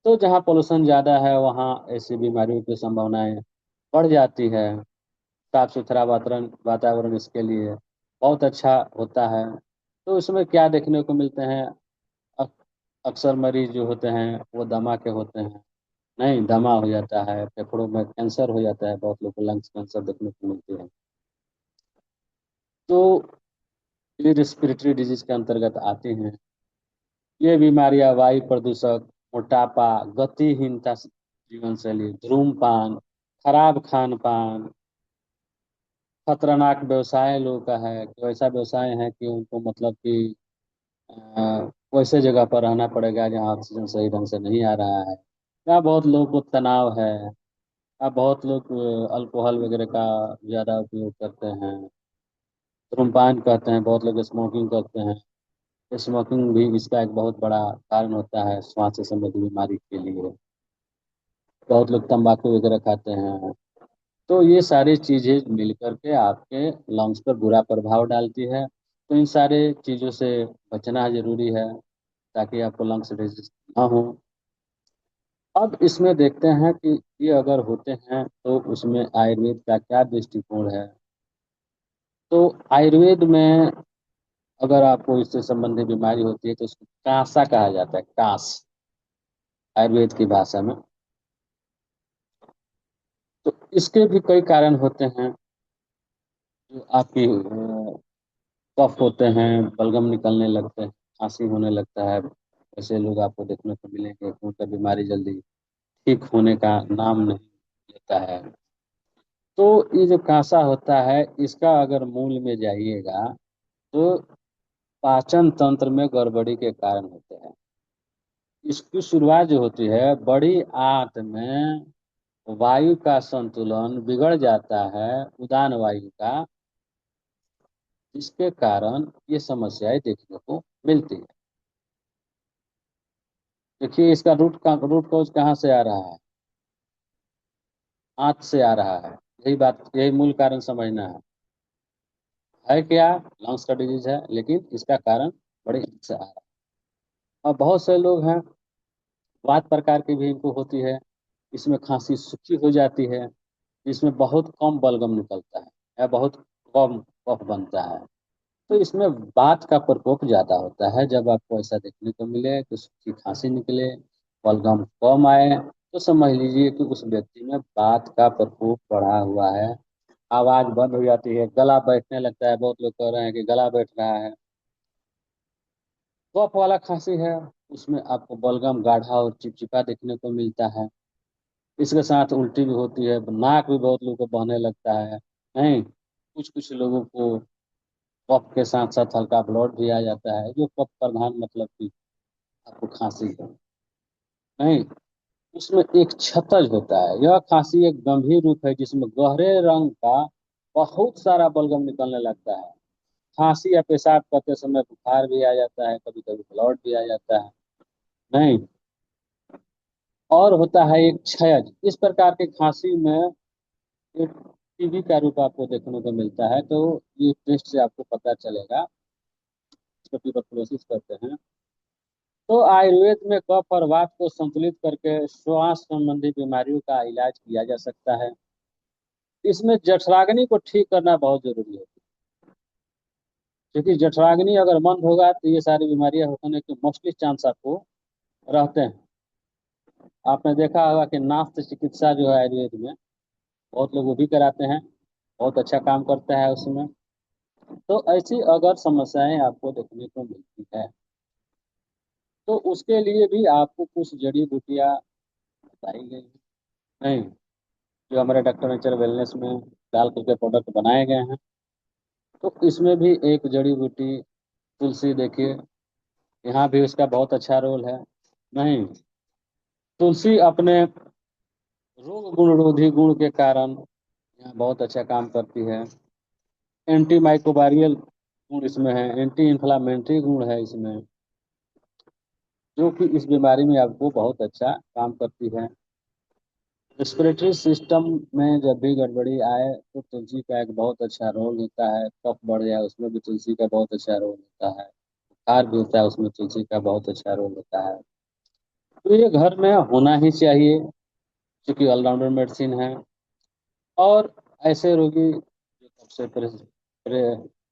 तो जहाँ पोल्यूशन ज़्यादा है वहाँ ऐसी बीमारियों की संभावनाएं बढ़ जाती है। साफ सुथरा वातावरण वातावरण इसके लिए बहुत अच्छा होता है। तो इसमें क्या देखने को मिलते हैं, अक- अक्सर मरीज जो होते हैं वो दमा के होते हैं। नहीं, दमा हो जाता है, फेफड़ों में कैंसर हो जाता है, बहुत लोग को लंग्स कैंसर देखने को मिलती है। तो ये रिस्पिरेटरी डिजीज के अंतर्गत आती हैं। ये बीमारियां वायु प्रदूषक, मोटापा, गतिहीनता, जीवन शैली, धूम्रपान, खराब खान पान, खतरनाक व्यवसाय लोगों का है कि वैसा व्यवसाय है कि उनको मतलब कि वैसे जगह पर रहना पड़ेगा जहाँ ऑक्सीजन सही ढंग से नहीं आ रहा है। या बहुत लोगों को तनाव है। अब बहुत लोग अल्कोहल वगैरह का ज़्यादा उपयोग करते हैं। धूम्रपान करते हैं, बहुत लोग स्मोकिंग करते हैं। स्मोकिंग भी इसका एक बहुत बड़ा कारण होता है श्वास से संबंधित बीमारी के लिए। बहुत लोग तंबाकू वगैरह खाते हैं। तो ये सारी चीज़ें मिलकर के आपके लंग्स पर बुरा प्रभाव डालती है। तो इन सारे चीज़ों से बचना जरूरी है, ताकि आपको लंग्स डिजीज ना हो। अब इसमें देखते हैं कि ये अगर होते हैं तो उसमें आयुर्वेद का क्या दृष्टिकोण है। तो आयुर्वेद में अगर आपको इससे संबंधित बीमारी होती है तो उसको कांसा कहा जाता है, कांस, आयुर्वेद की भाषा में। तो इसके भी कई कारण होते हैं, जो आपकी कफ होते हैं, बलगम निकलने लगते हैं, खांसी होने लगता है। ऐसे लोग आपको देखने को मिलेंगे कि उनका बीमारी जल्दी ठीक होने का नाम नहीं लेता है। तो ये जो कांसा होता है, इसका अगर मूल में जाइएगा तो पाचन तंत्र में गड़बड़ी के कारण होते हैं। इसकी शुरुआत जो होती है, बड़ी आंत में वायु का संतुलन बिगड़ जाता है, उदान वायु का, जिसके कारण ये समस्याएं देखने को मिलती है। देखिए, इसका रूट कॉज कहाँ से आ रहा है? आंत से आ रहा है। यही बात, यही मूल कारण समझना है क्या? लंग्स का डिजीज है, लेकिन इसका कारण बड़े आंत से आ रहा है। और बहुत से लोग हैं, वात प्रकार की भी इनको होती है। इसमें खांसी सूखी हो जाती है, इसमें बहुत कम बलगम निकलता है या बहुत कम कफ बनता है। तो इसमें वात का प्रकोप ज्यादा होता है। जब आपको ऐसा देखने को मिले कि सूखी खांसी निकले, बलगम कम आए, तो समझ लीजिए कि उस व्यक्ति में वात का प्रकोप बढ़ा हुआ है। आवाज बंद हो जाती है, गला बैठने लगता है, बहुत लोग कह रहे हैं कि गला बैठ रहा है। कफ वाला खांसी है, उसमें आपको बलगम गाढ़ा और चिपचिपा देखने को मिलता है। इसके साथ उल्टी भी होती है, नाक भी बहुत लोगों को बहने लगता है। नहीं, कुछ कुछ लोगों को कफ के साथ साथ हल्का ब्लड भी आ जाता है, जो कफ प्रधान मतलब कि आपको खांसी है। नहीं, उसमें एक छतज होता है। यह खांसी एक गंभीर रूप है जिसमें गहरे रंग का बहुत सारा बलगम निकलने लगता है। खांसी या पेशाब करते समय बुखार भी आ जाता है, कभी कभी ब्लड भी आ जाता है। नहीं, और होता है एक क्षयज। इस प्रकार के खांसी में एक टीबी का रूप आपको देखने को मिलता है। तो ये टेस्ट से आपको पता चलेगा, इसको ट्यूबरकुलोसिस कहते हैं। तो आयुर्वेद में कफ और वात को संतुलित करके श्वास संबंधी बीमारियों का इलाज किया जा सकता है। इसमें जठराग्नि को ठीक करना बहुत जरूरी है, क्योंकि जठराग्नि अगर बंद होगा तो ये सारी बीमारियां होने के मोस्टली चांस आपको रहते हैं। आपने देखा होगा कि नास्थ चिकित्सा जो है आयुर्वेद में, बहुत लोग वो भी कराते हैं, बहुत अच्छा काम करता है उसमें। तो ऐसी अगर समस्याएं आपको देखने को मिलती है, तो उसके लिए भी आपको कुछ जड़ी बूटियां बताई गई हैं। नहीं, जो हमारे डॉक्टर नेचर वेलनेस में डाल करके प्रोडक्ट बनाए गए हैं। तो इसमें भी एक जड़ी बूटी तुलसी, देखिए यहाँ भी उसका बहुत अच्छा रोल है। नहीं, तुलसी अपने रोग गुणरोधी गुण के कारण यहाँ बहुत अच्छा काम करती है। एंटी माइक्रोबारियल गुण इसमें है, एंटी इन्फ्लामेटरी गुण है इसमें, जो कि इस बीमारी में आपको बहुत अच्छा काम करती है। रेस्पिरेटरी सिस्टम में जब भी गड़बड़ी आए तो तुलसी का एक बहुत अच्छा रोल होता है। कफ बढ़ जाए उसमें भी तुलसी का बहुत अच्छा रोल होता है। बुखार भी होता है, उसमें तुलसी का बहुत अच्छा रोल होता है। तो ये घर में होना ही चाहिए, क्योंकि ऑलराउंडर मेडिसिन है। और ऐसे रोगी जो कफ से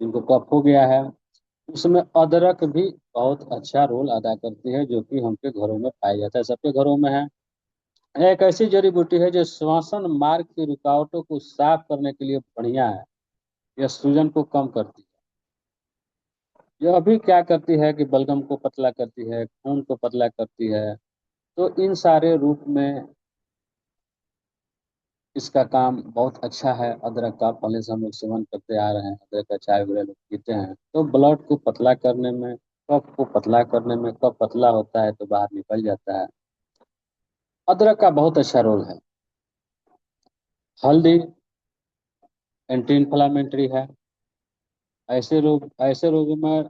जिनको कफ हो गया है, उसमें अदरक भी बहुत अच्छा रोल अदा करती है, जो कि हमके घरों में पाया जाता है, सबके घरों में है। एक ऐसी जड़ी बूटी है जो श्वसन मार्ग की रुकावटों को साफ करने के लिए बढ़िया है। यह सूजन को कम करती है। यह भी क्या करती है कि बलगम को पतला करती है, खून को पतला करती है। तो इन सारे रूप में इसका काम बहुत अच्छा है। अदरक का पहले से हम लोग सेवन करते आ रहे हैं, अदरक का चाय वगैरह लोग पीते हैं, तो ब्लड को पतला करने में, कफ को पतला करने में, कफ पतला होता है तो बाहर निकल जाता है। अदरक का बहुत अच्छा रोल है। हल्दी एंटी इन्फ्लामेटरी है। ऐसे रोगों में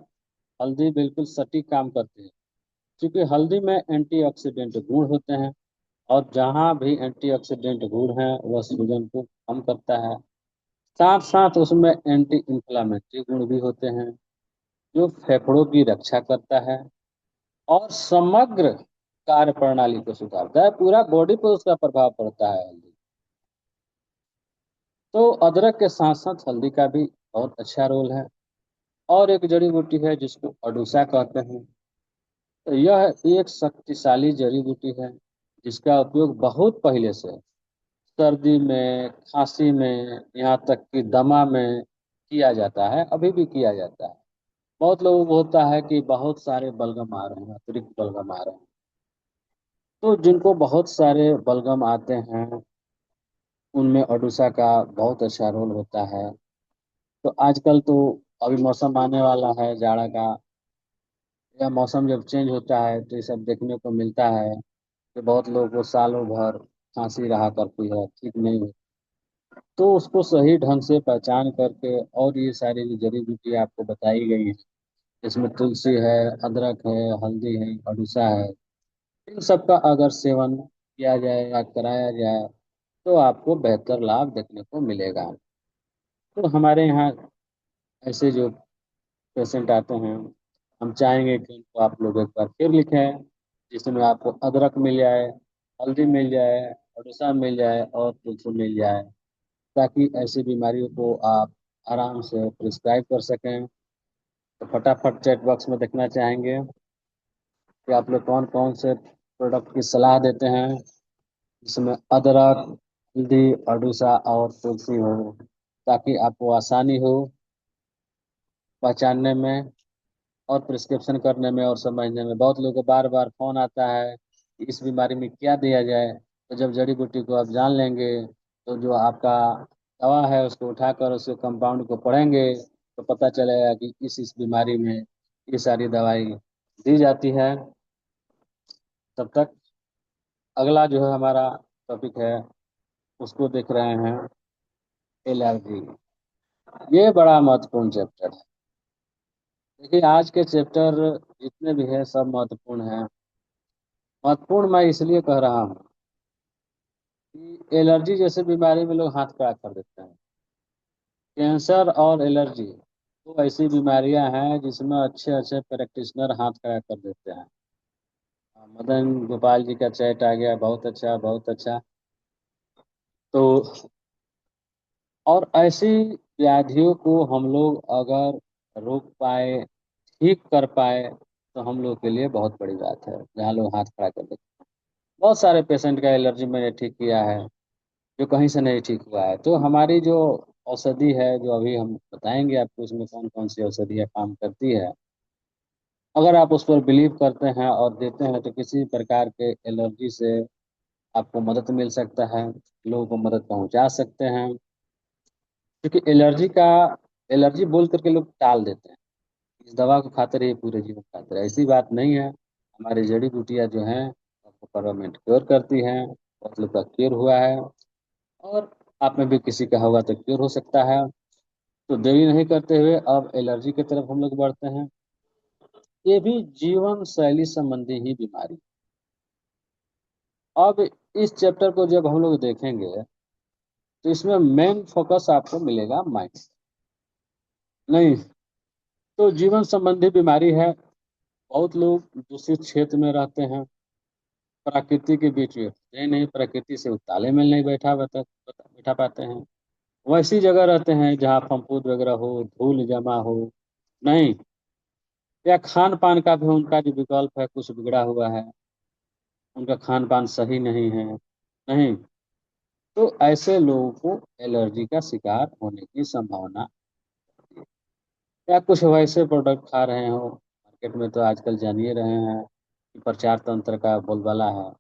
हल्दी बिल्कुल सटीक काम करती है, क्योंकि हल्दी में एंटीऑक्सीडेंट गुण होते हैं। और जहाँ भी एंटीऑक्सीडेंट गुण है वह सूजन को कम करता है। साथ साथ उसमें एंटी इंफ्लामेटरी गुण भी होते हैं, जो फेफड़ों की रक्षा करता है और समग्र कार्य प्रणाली को सुधारता है। पूरा बॉडी पर उसका प्रभाव पड़ता है हल्दी। तो अदरक के साथ साथ हल्दी का भी बहुत अच्छा रोल है। और एक जड़ी बूटी है जिसको अडुसा कहते हैं। तो यह एक शक्तिशाली जड़ी बूटी है जिसका उपयोग बहुत पहले से सर्दी में, खांसी में, यहाँ तक कि दमा में किया जाता है, अभी भी किया जाता है। बहुत लोगों को होता है कि बहुत सारे बलगम आ रहे हैं, अतिरिक्त बलगम आ रहे हैं। तो जिनको बहुत सारे बलगम आते हैं उनमें अडुसा का बहुत अच्छा रोल होता है। तो आजकल तो अभी मौसम आने वाला है जाड़ा का, या मौसम जब चेंज होता है तो ये सब देखने को मिलता है कि बहुत लोगों को सालों भर खांसी रहा करती है, ठीक नहीं होती। तो उसको सही ढंग से पहचान करके, और ये सारी जो जड़ी बूटी आपको बताई गई है, इसमें तुलसी है, अदरक है, हल्दी है, अड़ूसा है, इन सब का अगर सेवन किया जाए या कराया जाए तो आपको बेहतर लाभ देखने को मिलेगा। तो हमारे यहाँ ऐसे जो पेशेंट आते हैं, हम चाहेंगे कि उनको आप लोग एक बार फिर लिखें, जिसमें आपको अदरक मिल जाए, हल्दी मिल जाए, अड़ूसा मिल जाए और तुलसी मिल जाए, ताकि ऐसी बीमारियों को आप आराम से प्रिस्क्राइब कर सकें। तो फटाफट चैट बॉक्स में देखना चाहेंगे कि आप लोग कौन कौन से प्रोडक्ट की सलाह देते हैं जिसमें अदरक, हल्दी, अडूसा और तुलसी हो, ताकि आपको आसानी हो पहचानने में और प्रिस्क्रिप्शन करने में और समझने में। बहुत लोगों को बार बार फोन आता है कि इस बीमारी में क्या दिया जाए। तो जब जड़ी बूटी को आप जान लेंगे तो जो आपका दवा है उसको उठाकर उसके कंपाउंड को पढ़ेंगे तो पता चलेगा कि इस बीमारी में ये सारी दवाई दी जाती है। तब तक अगला जो है हमारा टॉपिक है, उसको देख रहे हैं, एलर्जी। ये बड़ा महत्वपूर्ण चैप्टर है। देखिए आज के चैप्टर जितने भी है सब महत्वपूर्ण है। महत्वपूर्ण मैं इसलिए कह रहा हूँ कि एलर्जी जैसे बीमारी में लोग हाथ खड़ा कर देते हैं। कैंसर और एलर्जी तो ऐसी बीमारियां हैं जिसमें अच्छे अच्छे प्रैक्टिशनर हाथ खड़ा कर देते हैं। मदन गोपाल जी का चैट आ गया, बहुत अच्छा बहुत अच्छा। तो और ऐसी व्याधियों को हम लोग अगर रोक पाए, ठीक कर पाए, तो हम लोग के लिए बहुत बड़ी बात है, जहाँ लोग हाथ खड़ा कर देते हैं। बहुत सारे पेशेंट का एलर्जी मैंने ठीक किया है जो कहीं से नहीं ठीक हुआ है। तो हमारी जो औषधि है जो अभी हम बताएंगे आपको, उसमें कौन कौन सी औषधियाँ काम करती है, अगर आप उस पर बिलीव करते हैं और देते हैं तो किसी प्रकार के एलर्जी से आपको मदद मिल सकता है, लोगों को मदद पहुंचा सकते हैं। क्योंकि एलर्जी बोल करके लोग टाल देते हैं, इस दवा को खाते रहिए पूरे जीवन खाते रहिए, ऐसी बात नहीं है। हमारी जड़ी बूटियाँ जो हैं आपको परमानेंट क्योर करती हैं। बहुत लोग का क्योर हुआ है और आप में भी किसी का होगा तो क्योर हो सकता है। तो देरी नहीं करते हुए अब एलर्जी की तरफ हम लोग बढ़ते हैं। ये भी जीवन शैली संबंधी ही बीमारी। अब इस चैप्टर को जब हम लोग देखेंगे तो इसमें मेन फोकस आपको मिलेगा माइंड, नहीं तो जीवन संबंधी बीमारी है। बहुत लोग दूषित क्षेत्र में रहते हैं, प्रकृति के बीच में रहते नहीं, प्रकृति से वो तालेमेल नहीं बैठा पाते हैं। वैसी जगह रहते हैं जहाँ फंफूद वगैरह हो, धूल जमा हो, नहीं, या खान पान का भी उनका जो विकल्प है कुछ बिगड़ा हुआ है, उनका खान पान सही नहीं है, नहीं, तो ऐसे लोगों को एलर्जी का शिकार होने की संभावना है। या कुछ वैसे प्रोडक्ट खा रहे हो, मार्केट में तो आजकल जानिए रहे हैं कि प्रचार तंत्र का बोलबाला है।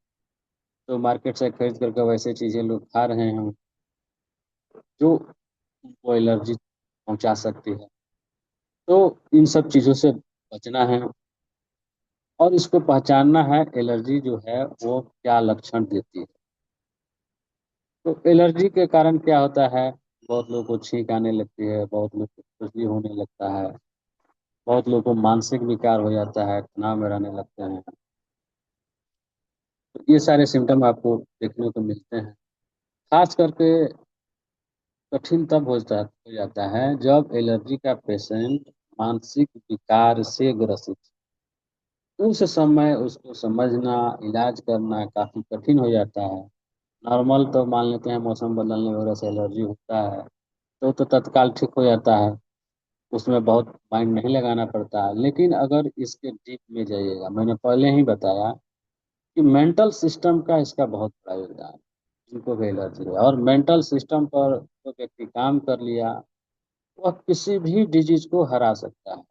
तो मार्केट से खरीद करके वैसे चीज़ें लोग खा रहे हैं जो उनको एलर्जी पहुंचा सकती है। तो इन सब चीज़ों से बचना है और इसको पहचानना है एलर्जी जो है वो क्या लक्षण देती है। तो एलर्जी के कारण क्या होता है, बहुत लोगों को छींक आने लगती है, बहुत लोग को खुजली होने लगता है, बहुत लोगों को मानसिक विकार हो जाता है, तनाव में रहने लगते हैं। तो ये सारे सिम्टम आपको देखने को मिलते हैं। खास करके कठिन तब हो जाता है जब एलर्जी का पेशेंट मानसिक विकार से ग्रसित, उस समय उसको समझना, इलाज करना काफी कठिन हो जाता है। नॉर्मल तो मान लेते हैं मौसम बदलने वगैरह से एलर्जी होता है तो तत्काल ठीक हो जाता है। उसमें बहुत माइंड नहीं लगाना पड़ता है। लेकिन अगर इसके डीप में जाइएगा, मैंने पहले ही बताया कि मेंटल सिस्टम का इसका बहुत बड़ा योगदान है, जिनको भी एलर्जी है। और मेंटल सिस्टम पर जो व्यक्ति काम कर लिया, वह किसी भी डिजीज को हरा सकता है,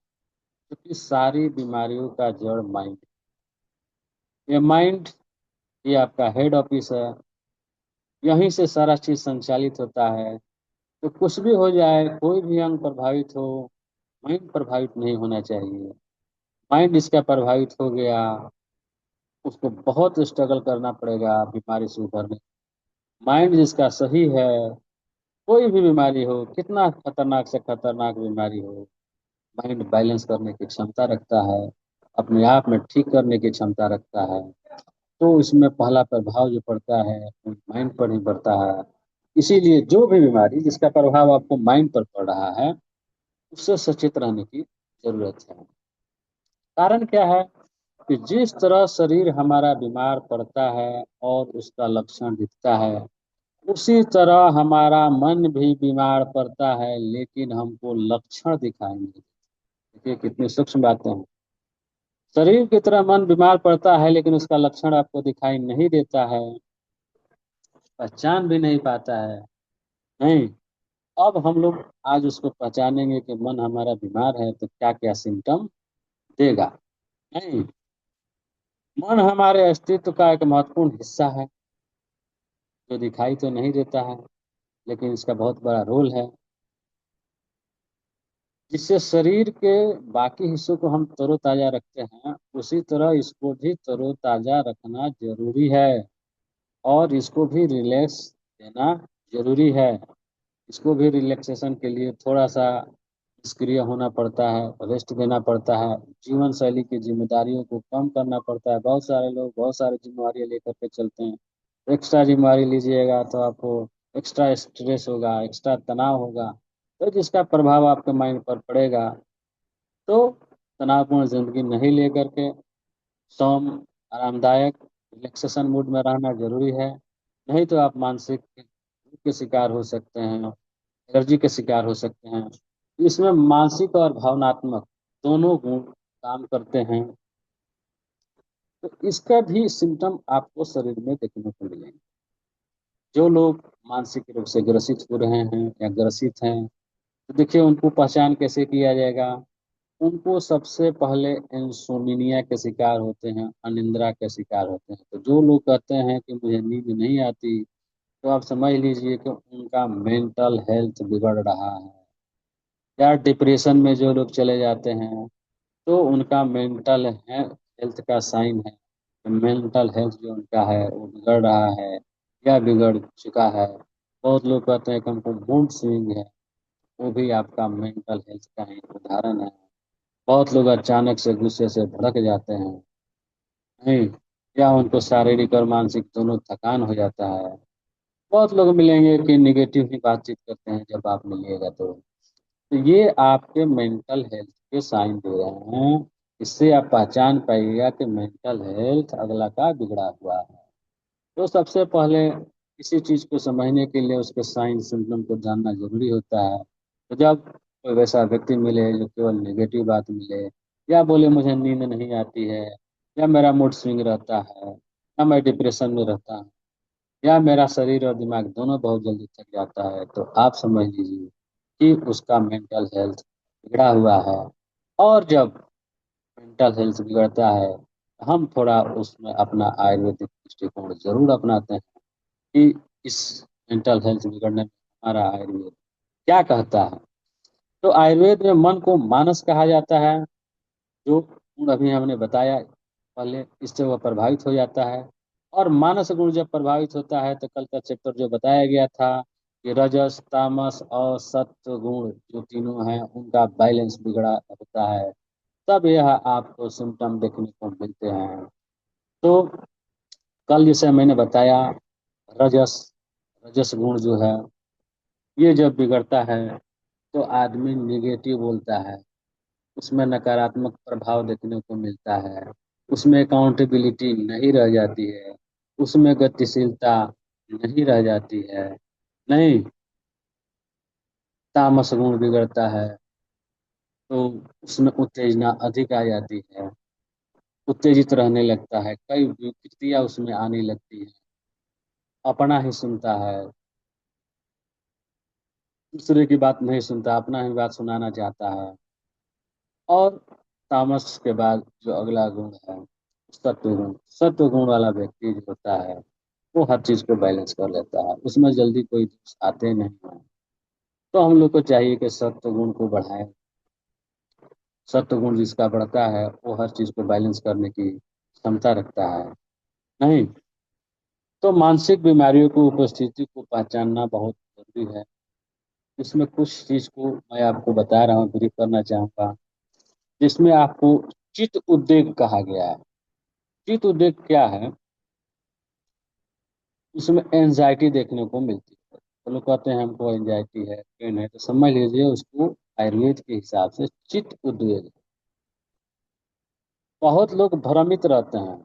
क्योंकि सारी बीमारियों का जड़ माइंड। ये माइंड, ये आपका हेड ऑफिस है, यहीं से सारा चीज संचालित होता है। तो कुछ भी हो जाए, कोई भी अंग प्रभावित हो, माइंड प्रभावित नहीं होना चाहिए। माइंड इसका प्रभावित हो गया, उसको बहुत स्ट्रगल करना पड़ेगा बीमारी से उभरने। माइंड जिसका सही है, कोई भी बीमारी हो, कितना खतरनाक से खतरनाक बीमारी हो, माइंड बैलेंस करने की क्षमता रखता है, अपने आप में ठीक करने की क्षमता रखता है। तो इसमें पहला प्रभाव जो पड़ता है वो माइंड पर ही पड़ता है। इसीलिए जो भी बीमारी जिसका प्रभाव आपको माइंड पर पड़ रहा है, उससे सचेत रहने की जरूरत है। कारण क्या है कि जिस तरह शरीर हमारा बीमार पड़ता है और उसका लक्षण दिखता है, उसी तरह हमारा मन भी बीमार पड़ता है, लेकिन हमको लक्षण दिखाई नहीं देते। देखिए कितनी सूक्ष्म बातें हैं। शरीर की तरह मन बीमार पड़ता है, लेकिन उसका लक्षण आपको दिखाई नहीं देता है, पहचान भी नहीं पाता है। नहीं, अब हम लोग आज उसको पहचानेंगे कि मन हमारा बीमार है तो क्या क्या सिम्टम देगा। नहीं, मन हमारे अस्तित्व का एक महत्वपूर्ण हिस्सा है, जो दिखाई तो नहीं देता है, लेकिन इसका बहुत बड़ा रोल है। जिससे शरीर के बाकी हिस्सों को हम तरोताजा रखते हैं, उसी तरह इसको भी तरोताजा रखना जरूरी है, और इसको भी रिलैक्स देना जरूरी है। इसको भी रिलैक्सेशन के लिए थोड़ा सा निष्क्रिय होना पड़ता है, रेस्ट देना पड़ता है, जीवन शैली की जिम्मेदारियों को कम करना पड़ता है। बहुत सारे लोग बहुत सारी जिम्मेवारियां लेकर के चलते हैं। एक्स्ट्रा जिम्मेवारी लीजिएगा तो आपको एक्स्ट्रा स्ट्रेस होगा, एक्स्ट्रा तनाव होगा, तो जिसका प्रभाव आपके माइंड पर पड़ेगा। तो तनावपूर्ण जिंदगी नहीं लेकर के सौम, आरामदायक, रिलैक्सेशन मूड में रहना जरूरी है। नहीं तो आप मानसिक रोग के शिकार हो सकते हैं, एलर्जी के शिकार हो सकते हैं। इसमें मानसिक और भावनात्मक दोनों गुण काम करते हैं। तो इसका भी सिम्टम आपको शरीर में देखने को मिलेंगे। जो लोग मानसिक रोग से ग्रसित हो रहे हैं या ग्रसित हैं, तो देखिए उनको पहचान कैसे किया जाएगा। उनको सबसे पहले इंसोमिनिया के शिकार होते हैं, अनिद्रा के शिकार होते हैं। तो जो लोग कहते हैं कि मुझे नींद नहीं आती, तो आप समझ लीजिए कि उनका मेंटल हेल्थ बिगड़ रहा है। या डिप्रेशन में जो लोग चले जाते हैं, तो उनका मेंटल हेल्थ का साइन है। मेंटल हेल्थ जो उनका है वो बिगड़ रहा है या बिगड़ चुका है। बहुत लोग कहते हैं कि हमको मूड स्विंग है, वो भी आपका मेंटल हेल्थ का ही उदाहरण है। बहुत लोग अचानक से गुस्से से भड़क जाते हैं, नहीं, या उनको शारीरिक और मानसिक दोनों थकान हो जाता है। बहुत लोग मिलेंगे कि निगेटिव ही बातचीत करते हैं, जब आप मिलिएगा तो ये आपके मेंटल हेल्थ के साइन दे रहे हैं। इससे आप पहचान पाइएगा कि मेंटल हेल्थ अगला का बिगड़ा हुआ है। तो सबसे पहले किसी चीज को समझने के लिए उसके साइन सिम्टम को जानना जरूरी होता है। तो जब कोई वैसा व्यक्ति मिले जो केवल नेगेटिव बात मिले, या बोले मुझे नींद नहीं आती है, या मेरा मूड स्विंग रहता है, या मैं डिप्रेशन में रहता हूँ, या मेरा शरीर और दिमाग दोनों बहुत जल्दी थक जाता है, तो आप समझ लीजिए कि उसका मेंटल हेल्थ बिगड़ा हुआ है। और जब मेंटल हेल्थ बिगड़ता है, हम थोड़ा उसमें अपना आयुर्वेदिक दृष्टिकोण जरूर अपनाते हैं कि इस मेंटल हेल्थ बिगड़ने में हमारा आयुर्वेद क्या कहता है। तो आयुर्वेद में मन को मानस कहा जाता है, जो गुण अभी हमने बताया पहले, इससे वह प्रभावित हो जाता है। और मानस गुण जब प्रभावित होता है, तो कल का चैप्टर जो बताया गया था कि रजस, तामस और सत्व गुण जो तीनों हैं, उनका बैलेंस बिगड़ा होता है, तब यह आपको सिम्टम देखने को मिलते हैं। तो कल जैसे मैंने बताया, रजस रजस गुण जो है, ये जब बिगड़ता है तो आदमी निगेटिव बोलता है, उसमें नकारात्मक प्रभाव देखने को मिलता है, उसमें अकाउंटेबिलिटी नहीं रह जाती है, उसमें गतिशीलता नहीं रह जाती है। नहीं, तामस गुण बिगड़ता है, तो उसमें उत्तेजना अधिक आ जाती है, उत्तेजित रहने लगता है, कई विकृतियां उसमें आने लगती है, अपना ही सुनता है, दूसरे की बात नहीं सुनता, अपना ही बात सुनाना चाहता है। और तामस के बाद जो अगला गुण है, सत्व गुण। सत्व गुण वाला व्यक्ति जो होता है वो हर चीज को बैलेंस कर लेता है, उसमें जल्दी कोई दोष आते नहीं है। तो हम लोग को चाहिए कि सत्व गुण को बढ़ाएं। सत्व गुण जिसका बढ़ता है वो हर चीज को बैलेंस करने की क्षमता रखता है। नहीं, तो मानसिक बीमारियों की उपस्थिति को पहचानना बहुत जरूरी है। इसमें कुछ चीज को मैं आपको बता रहा हूँ, ब्रीफ करना चाहूंगा, जिसमें आपको चित्त उद्वेग कहा गया है। चित्त उद्वेग क्या है? इसमें एंजाइटी देखने को मिलती है। तो लोग कहते हैं हमको एंजाइटी है, पेन है, तो समझ लीजिए उसको आयुर्वेद के हिसाब से चित्त उद्वेग है। बहुत लोग भ्रमित रहते हैं,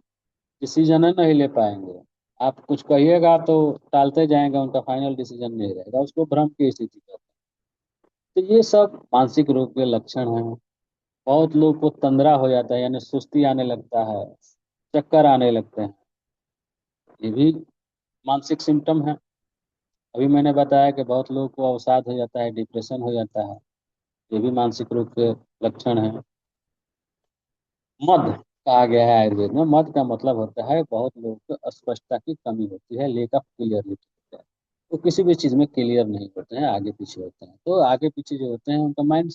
डिसीजन नहीं ले पाएंगे। आप कुछ कहिएगा तो टालते जाएंगे, उनका फाइनल डिसीजन नहीं रहेगा, उसको भ्रम की स्थिति कहते हैं। तो ये सब मानसिक रोग के लक्षण हैं। बहुत लोग को तंद्रा हो जाता है, यानी सुस्ती आने लगता है, चक्कर आने लगते हैं, ये भी मानसिक सिम्टम है। अभी मैंने बताया कि बहुत लोगों को अवसाद हो जाता है, डिप्रेशन हो जाता है, ये भी मानसिक रोग के लक्षण है। मद कहा गया है आयुर्वेद में। मद का मतलब होता है बहुत लोगों को स्पष्टता की कमी होती है, लेक ऑफ क्लियरिटी होता है। वो किसी भी चीज में क्लियर नहीं होते हैं, आगे पीछे होते हैं। तो आगे पीछे जो होते हैं उनका माइंड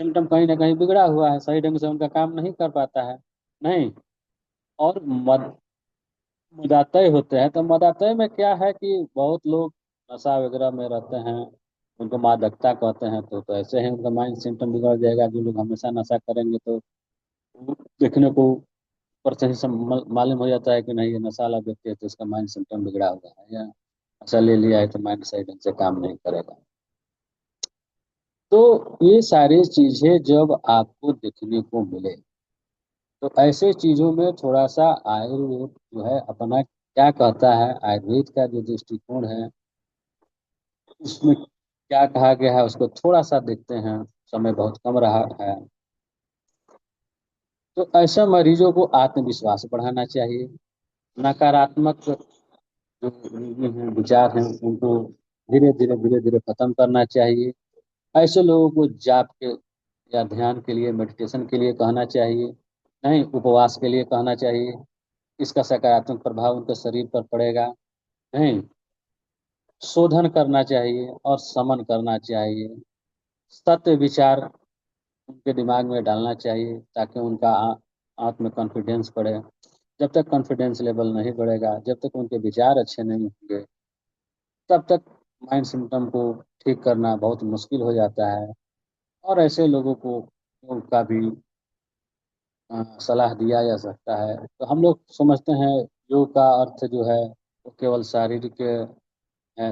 सिम्टम कहीं ना कहीं बिगड़ा हुआ है, सही ढंग से उनका काम नहीं कर पाता है। नहीं। और मदातय होते हैं। तो मदातय में क्या है कि बहुत लोग नशा वगैरह में रहते हैं, उनको मादकता कहते हैं। तो ऐसे ही उनका माइंड सिस्टम बिगड़ जाएगा। जो लोग हमेशा नशा करेंगे तो वो देखने को ऊपर से ही सब मालूम हो जाता है कि नहीं ये नशा वाला व्यक्ति है, तो इसका माइंड सिस्टम बिगड़ा हुआ है, या नशा ले लिया है तो माइंड सही ढंग से काम नहीं करेगा। तो ये सारी चीजें जब आपको देखने को मिले, तो ऐसे चीजों में थोड़ा सा आयुर्वेद जो है अपना क्या कहता है, आयुर्वेद का जो दृष्टिकोण है उसमें क्या कहा गया है उसको थोड़ा सा देखते हैं। समय बहुत कम रहा है। तो ऐसे मरीजों को आत्मविश्वास बढ़ाना चाहिए। नकारात्मक जो विचार हैं उनको धीरे धीरे खत्म करना चाहिए। ऐसे लोगों को जाप के या ध्यान के लिए, मेडिटेशन के लिए कहना चाहिए, नहीं उपवास के लिए कहना चाहिए। इसका सकारात्मक प्रभाव उनके शरीर पर पड़ेगा। नहीं, शोधन करना चाहिए और समन करना चाहिए। सत्य विचार उनके दिमाग में डालना चाहिए ताकि उनका आत्म कॉन्फिडेंस बढ़े। जब तक कॉन्फिडेंस लेवल नहीं बढ़ेगा, जब तक उनके विचार अच्छे नहीं होंगे, तब तक माइंड सिम्टम को ठीक करना बहुत मुश्किल हो जाता है। और ऐसे लोगों को योग का भी सलाह दिया जा सकता है। तो हम लोग समझते हैं योग का अर्थ जो है वो केवल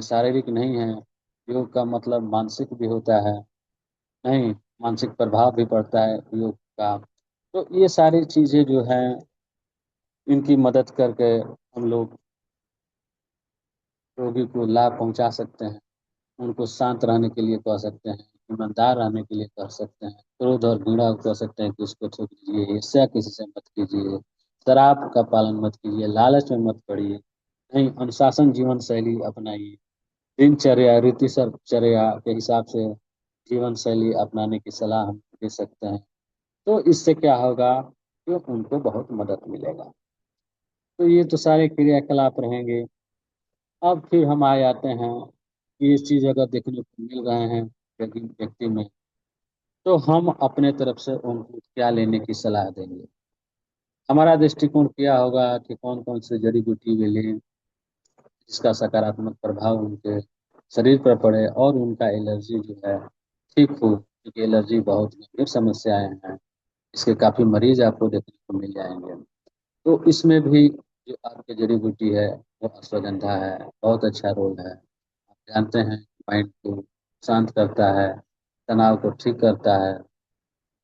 शारीरिक नहीं है। योग का मतलब मानसिक भी होता है। नहीं, मानसिक प्रभाव भी पड़ता है योग का। तो ये सारी चीजें जो हैं इनकी मदद करके हम लोग रोगी को लाभ पहुंचा सकते हैं। उनको शांत रहने के लिए कह सकते हैं, ईमानदार रहने के लिए कह सकते हैं, क्रोध और घृणा को कह सकते हैं कि उसको छोड़ दीजिए, ईर्ष्या किसी से मत कीजिए, शराब का पालन मत कीजिए, लालच में मत पड़िए। नहीं, अनुशासन जीवन शैली अपनाइए। दिनचर्या ऋतुचर्या के हिसाब से जीवन शैली अपनाने की सलाह हम दे सकते हैं। तो इससे क्या होगा कि उनको बहुत मदद मिलेगा। तो ये तो सारे क्रियाकलाप रहेंगे। अब फिर हम आ जाते हैं कि ये चीज़ अगर देखने को मिल रहे हैं व्यक्ति व्यक्ति में, तो हम अपने तरफ से उनको क्या लेने की सलाह देंगे। हमारा दृष्टिकोण क्या होगा कि कौन कौन से जड़ी बूटी वे लें जिसका सकारात्मक प्रभाव उनके शरीर पर पड़े और उनका एलर्जी जो है ठीक हो, क्योंकि एलर्जी बहुत गंभीर समस्याएं हैं। इसके काफ़ी मरीज आपको देखने को मिल जाएंगे। तो इसमें भी जो आपकी जड़ी बूटी है वो अश्वगंधा है, बहुत अच्छा रोल है। आप जानते हैं माइंड को शांत करता है, तनाव को ठीक करता है।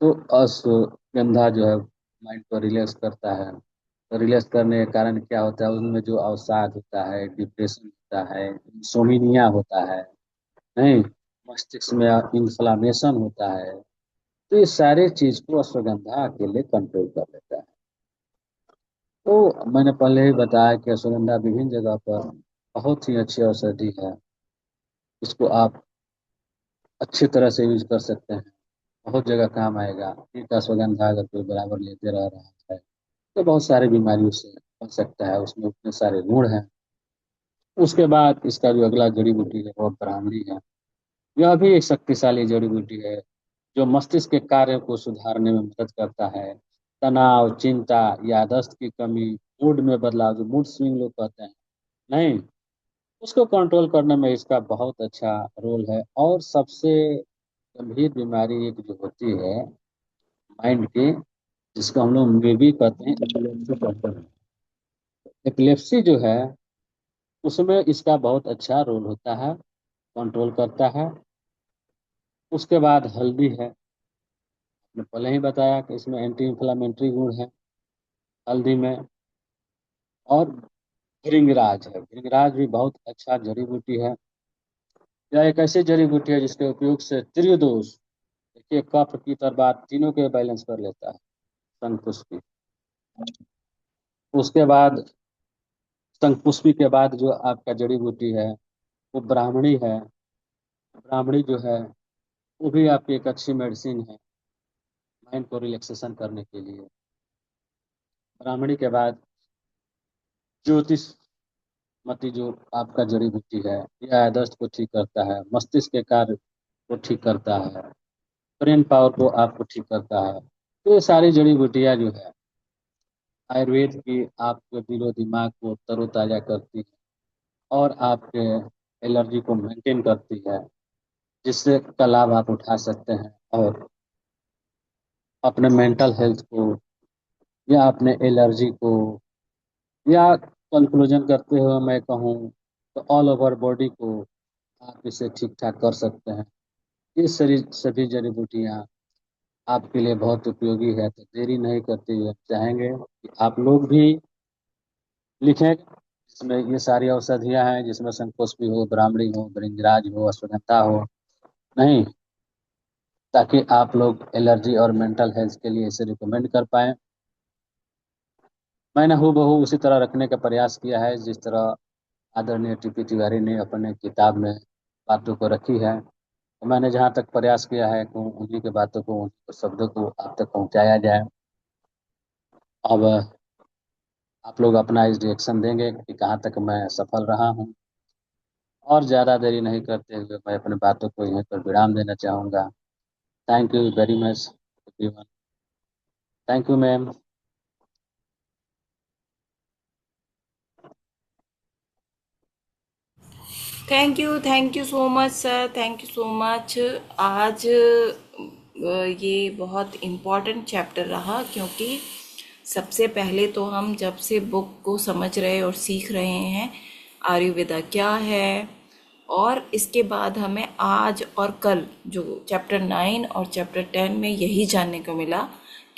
तो अश्वगंधा जो है माइंड को रिलैक्स करता है। तो रिलैक्स करने के कारण क्या होता है, उनमें जो अवसाद होता है, डिप्रेशन होता है, इंसोमिनिया होता है, नहीं, मस्तिष्क में इन्फ्लामेशन होता है, तो ये सारे चीज को अश्वगंधा अकेले कंट्रोल कर लेता है। तो मैंने पहले ही बताया कि अश्वगंधा विभिन्न जगह पर बहुत ही अच्छी औषधि है। इसको आप अच्छी तरह से यूज कर सकते हैं, बहुत जगह काम आएगा। एक अश्वगंधा अगर कोई बराबर लेते रह रहा है तो बहुत सारी बीमारियों से बच सकता है, उसमें उतने सारे गुण हैं। उसके बाद इसका जो अगला जड़ी बूटी है वो ब्राह्मणी है। यह भी एक शक्तिशाली जड़ी बूटी है जो मस्तिष्क के कार्य को सुधारने में मदद करता है। तनाव, चिंता, याददाश्त की कमी, मूड में बदलाव, जो मूड स्विंग लोग कहते हैं, नहीं, उसको कंट्रोल करने में इसका बहुत अच्छा रोल है। और सबसे गंभीर बीमारी एक जो होती है माइंड की, जिसको हम लोग में भी कहते हैं एपिलेप्सी कहते हैं। एपिलेप्सी जो है उसमें इसका बहुत अच्छा रोल होता है, कंट्रोल करता है। उसके बाद हल्दी है। मैंने पहले ही बताया कि इसमें एंटी इंफ्लेमेटरी गुण है हल्दी में। और भृंगराज है, भृंगराज भी बहुत अच्छा जड़ी बूटी है। यह एक ऐसी जड़ी बूटी है जिसके उपयोग से त्रिदोष, देखिए कफ की तरबात तीनों के बैलेंस कर लेता है। शंखपुष्पी, उसके बाद शंखपुष्पी के बाद जो आपका जड़ी बूटी है वो ब्राह्मणी है। ब्राह्मणी जो है वो भी आपकी एक अच्छी मेडिसिन है माइंड को रिलैक्सेशन करने के लिए। ब्राह्मणी के बाद ज्योतिष मती जो आपका जड़ी बूटी है, यह याददाश्त को ठीक करता है, मस्तिष्क के कार्य को ठीक करता है, ब्रेन पावर को आपको ठीक करता है। तो ये सारी जड़ी बूटियाँ जो है आयुर्वेद की आपके दिलो दिमाग को तरोताजा करती है और आपके एलर्जी को मेंटेन करती है, जिससे का लाभ आप उठा सकते हैं। और अपने मेंटल हेल्थ को या अपने एलर्जी को, या कंक्लूजन करते हुए मैं कहूँ तो ऑल ओवर बॉडी को आप इसे ठीक ठाक कर सकते हैं। ये सारी सभी जड़ी बूटियाँ आपके लिए बहुत उपयोगी है। तो देरी नहीं करते हुए चाहेंगे कि आप लोग भी लिखें, जिसमें ये सारी औषधियाँ हैं, जिसमें शंखपुष्पी हो, ब्राह्मणी हो, भृंगराज हो, अश्वगंधा हो, नहीं, ताकि आप लोग एलर्जी और मेंटल हेल्थ के लिए इसे रिकमेंड कर पाएँ। मैंने हूबहू उसी तरह रखने का प्रयास किया है जिस तरह आदरणीय टीपी तिवारी ने अपने किताब में बातों को रखी है। तो मैंने जहाँ तक प्रयास किया है कि उन्हीं की बातों को, उनके शब्दों को आप तक पहुँचाया जाए। अब आप लोग अपना इस रिएक्शन देंगे कि कहाँ तक मैं सफल रहा हूँ। और ज़्यादा देरी नहीं करते हुए मैं अपनी बातों को यहीं पर विराम देना चाहूँगा। Thank you very much everyone. Thank you ma'am. Thank you so much sir, thank you so much. आज ये बहुत इम्पोर्टेंट चैप्टर रहा, क्योंकि सबसे पहले तो हम जब से बुक को समझ रहे और सीख रहे हैं आयुर्वेदा क्या है, और इसके बाद हमें आज और कल जो चैप्टर 9 और चैप्टर 10 में यही जानने को मिला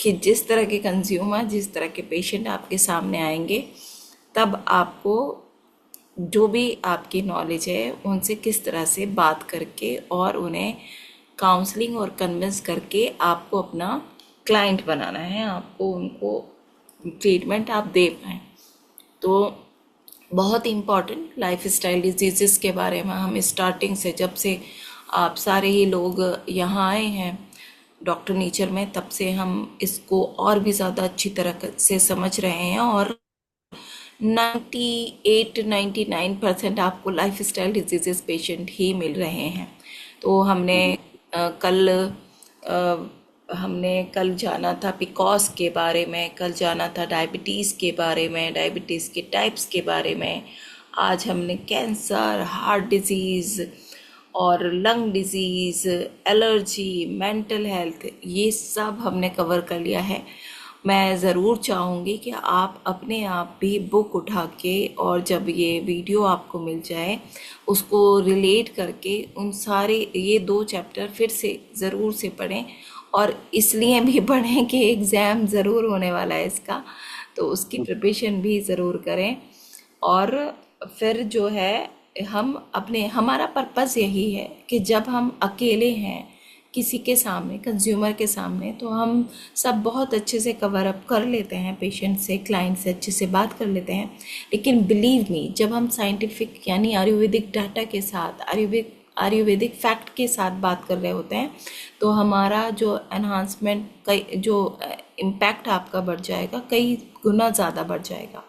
कि जिस तरह के कंज्यूमर, जिस तरह के पेशेंट आपके सामने आएंगे, तब आपको जो भी आपकी नॉलेज है उनसे किस तरह से बात करके और उन्हें काउंसलिंग और कन्विंस करके आपको अपना क्लाइंट बनाना है, आपको उनको ट्रीटमेंट आप दे पाएँ। तो बहुत इम्पॉर्टेंट लाइफ स्टाइल डिजीज़ के बारे में हम स्टार्टिंग से, जब से आप सारे ही लोग यहाँ आए हैं डॉक्टर नेचर में, तब से हम इसको और भी ज़्यादा अच्छी तरह से समझ रहे हैं। और 98-99% आपको लाइफ स्टाइल डिजीज़ पेशेंट ही मिल रहे हैं। तो कल हमने कल जाना था पिकॉस के बारे में, कल जाना था डायबिटीज़ के बारे में, डायबिटीज़ के टाइप्स के बारे में। आज हमने कैंसर, हार्ट डिजीज़ और lung disease, allergy, mental health, ये सब हमने कवर कर लिया है। मैं ज़रूर चाहूँगी कि आप अपने आप भी बुक उठा के, और जब ये वीडियो आपको मिल जाए, उसको रिलेट करके उन सारे ये 2 चैप्टर फिर से ज़रूर से पढ़ें। और इसलिए भी पढ़ें कि एग्ज़ाम ज़रूर होने वाला है इसका, तो उसकी प्रिपरेशन भी ज़रूर करें। और फिर जो है, हम अपने हमारा पर्पज़ यही है कि जब हम अकेले हैं किसी के सामने, कंज्यूमर के सामने, तो हम सब बहुत अच्छे से कवर अप कर लेते हैं, पेशेंट से, क्लाइंट से अच्छे से बात कर लेते हैं। लेकिन बिलीव मी, जब हम साइंटिफिक यानी आयुर्वेदिक डाटा के साथ, आयुर्वेदिक फैक्ट के साथ बात कर रहे होते हैं, तो हमारा जो एनहांसमेंट, कई जो इम्पैक्ट आपका बढ़ जाएगा, कई गुना ज़्यादा बढ़ जाएगा,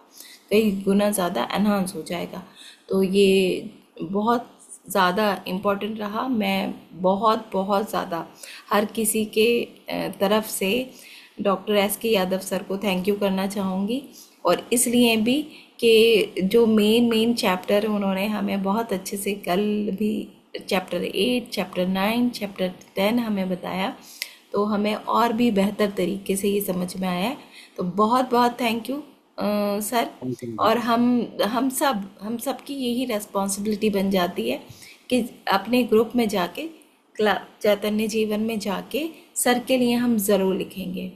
कई गुना ज़्यादा एनहांस हो जाएगा। तो ये बहुत ज़्यादा इम्पोर्टेंट रहा। मैं बहुत बहुत ज़्यादा हर किसी के तरफ से डॉक्टर एस के यादव सर को थैंक यू करना चाहूँगी, और इसलिए भी कि जो मेन चैप्टर उन्होंने हमें बहुत अच्छे से, कल भी चैप्टर 8, चैप्टर 9, चैप्टर 10 हमें बताया, तो हमें और भी बेहतर तरीके से ये समझ में आया है। तो बहुत बहुत thank you sir. Thank you. और हम सब की यही रेस्पॉन्सिबिलिटी बन जाती है कि अपने ग्रुप में जाके, चैतन्य जीवन में जाके सर के लिए हम ज़रूर लिखेंगे।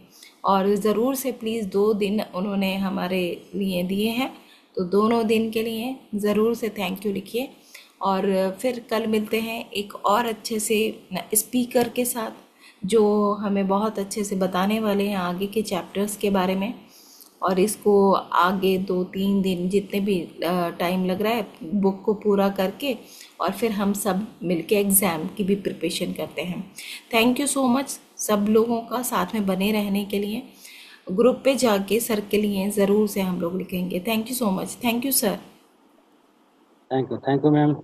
और ज़रूर से प्लीज़ 2 दिन उन्होंने हमारे लिए दिए हैं, तो दोनों दिन के लिए ज़रूर से थैंक यू लिखिए। और फिर कल मिलते हैं एक और अच्छे से स्पीकर के साथ, जो हमें बहुत अच्छे से बताने वाले हैं आगे के चैप्टर्स के बारे में। और इसको आगे 2-3 दिन जितने भी टाइम लग रहा है, बुक को पूरा करके, और फिर हम सब मिलके एग्ज़ाम की भी प्रिपरेशन करते हैं। थैंक यू सो मच सब लोगों का साथ में बने रहने के लिए। ग्रुप पे जाके सर के लिए ज़रूर से हम लोग लिखेंगे। Thank you so much. Thank you sir. Thank you ma'am.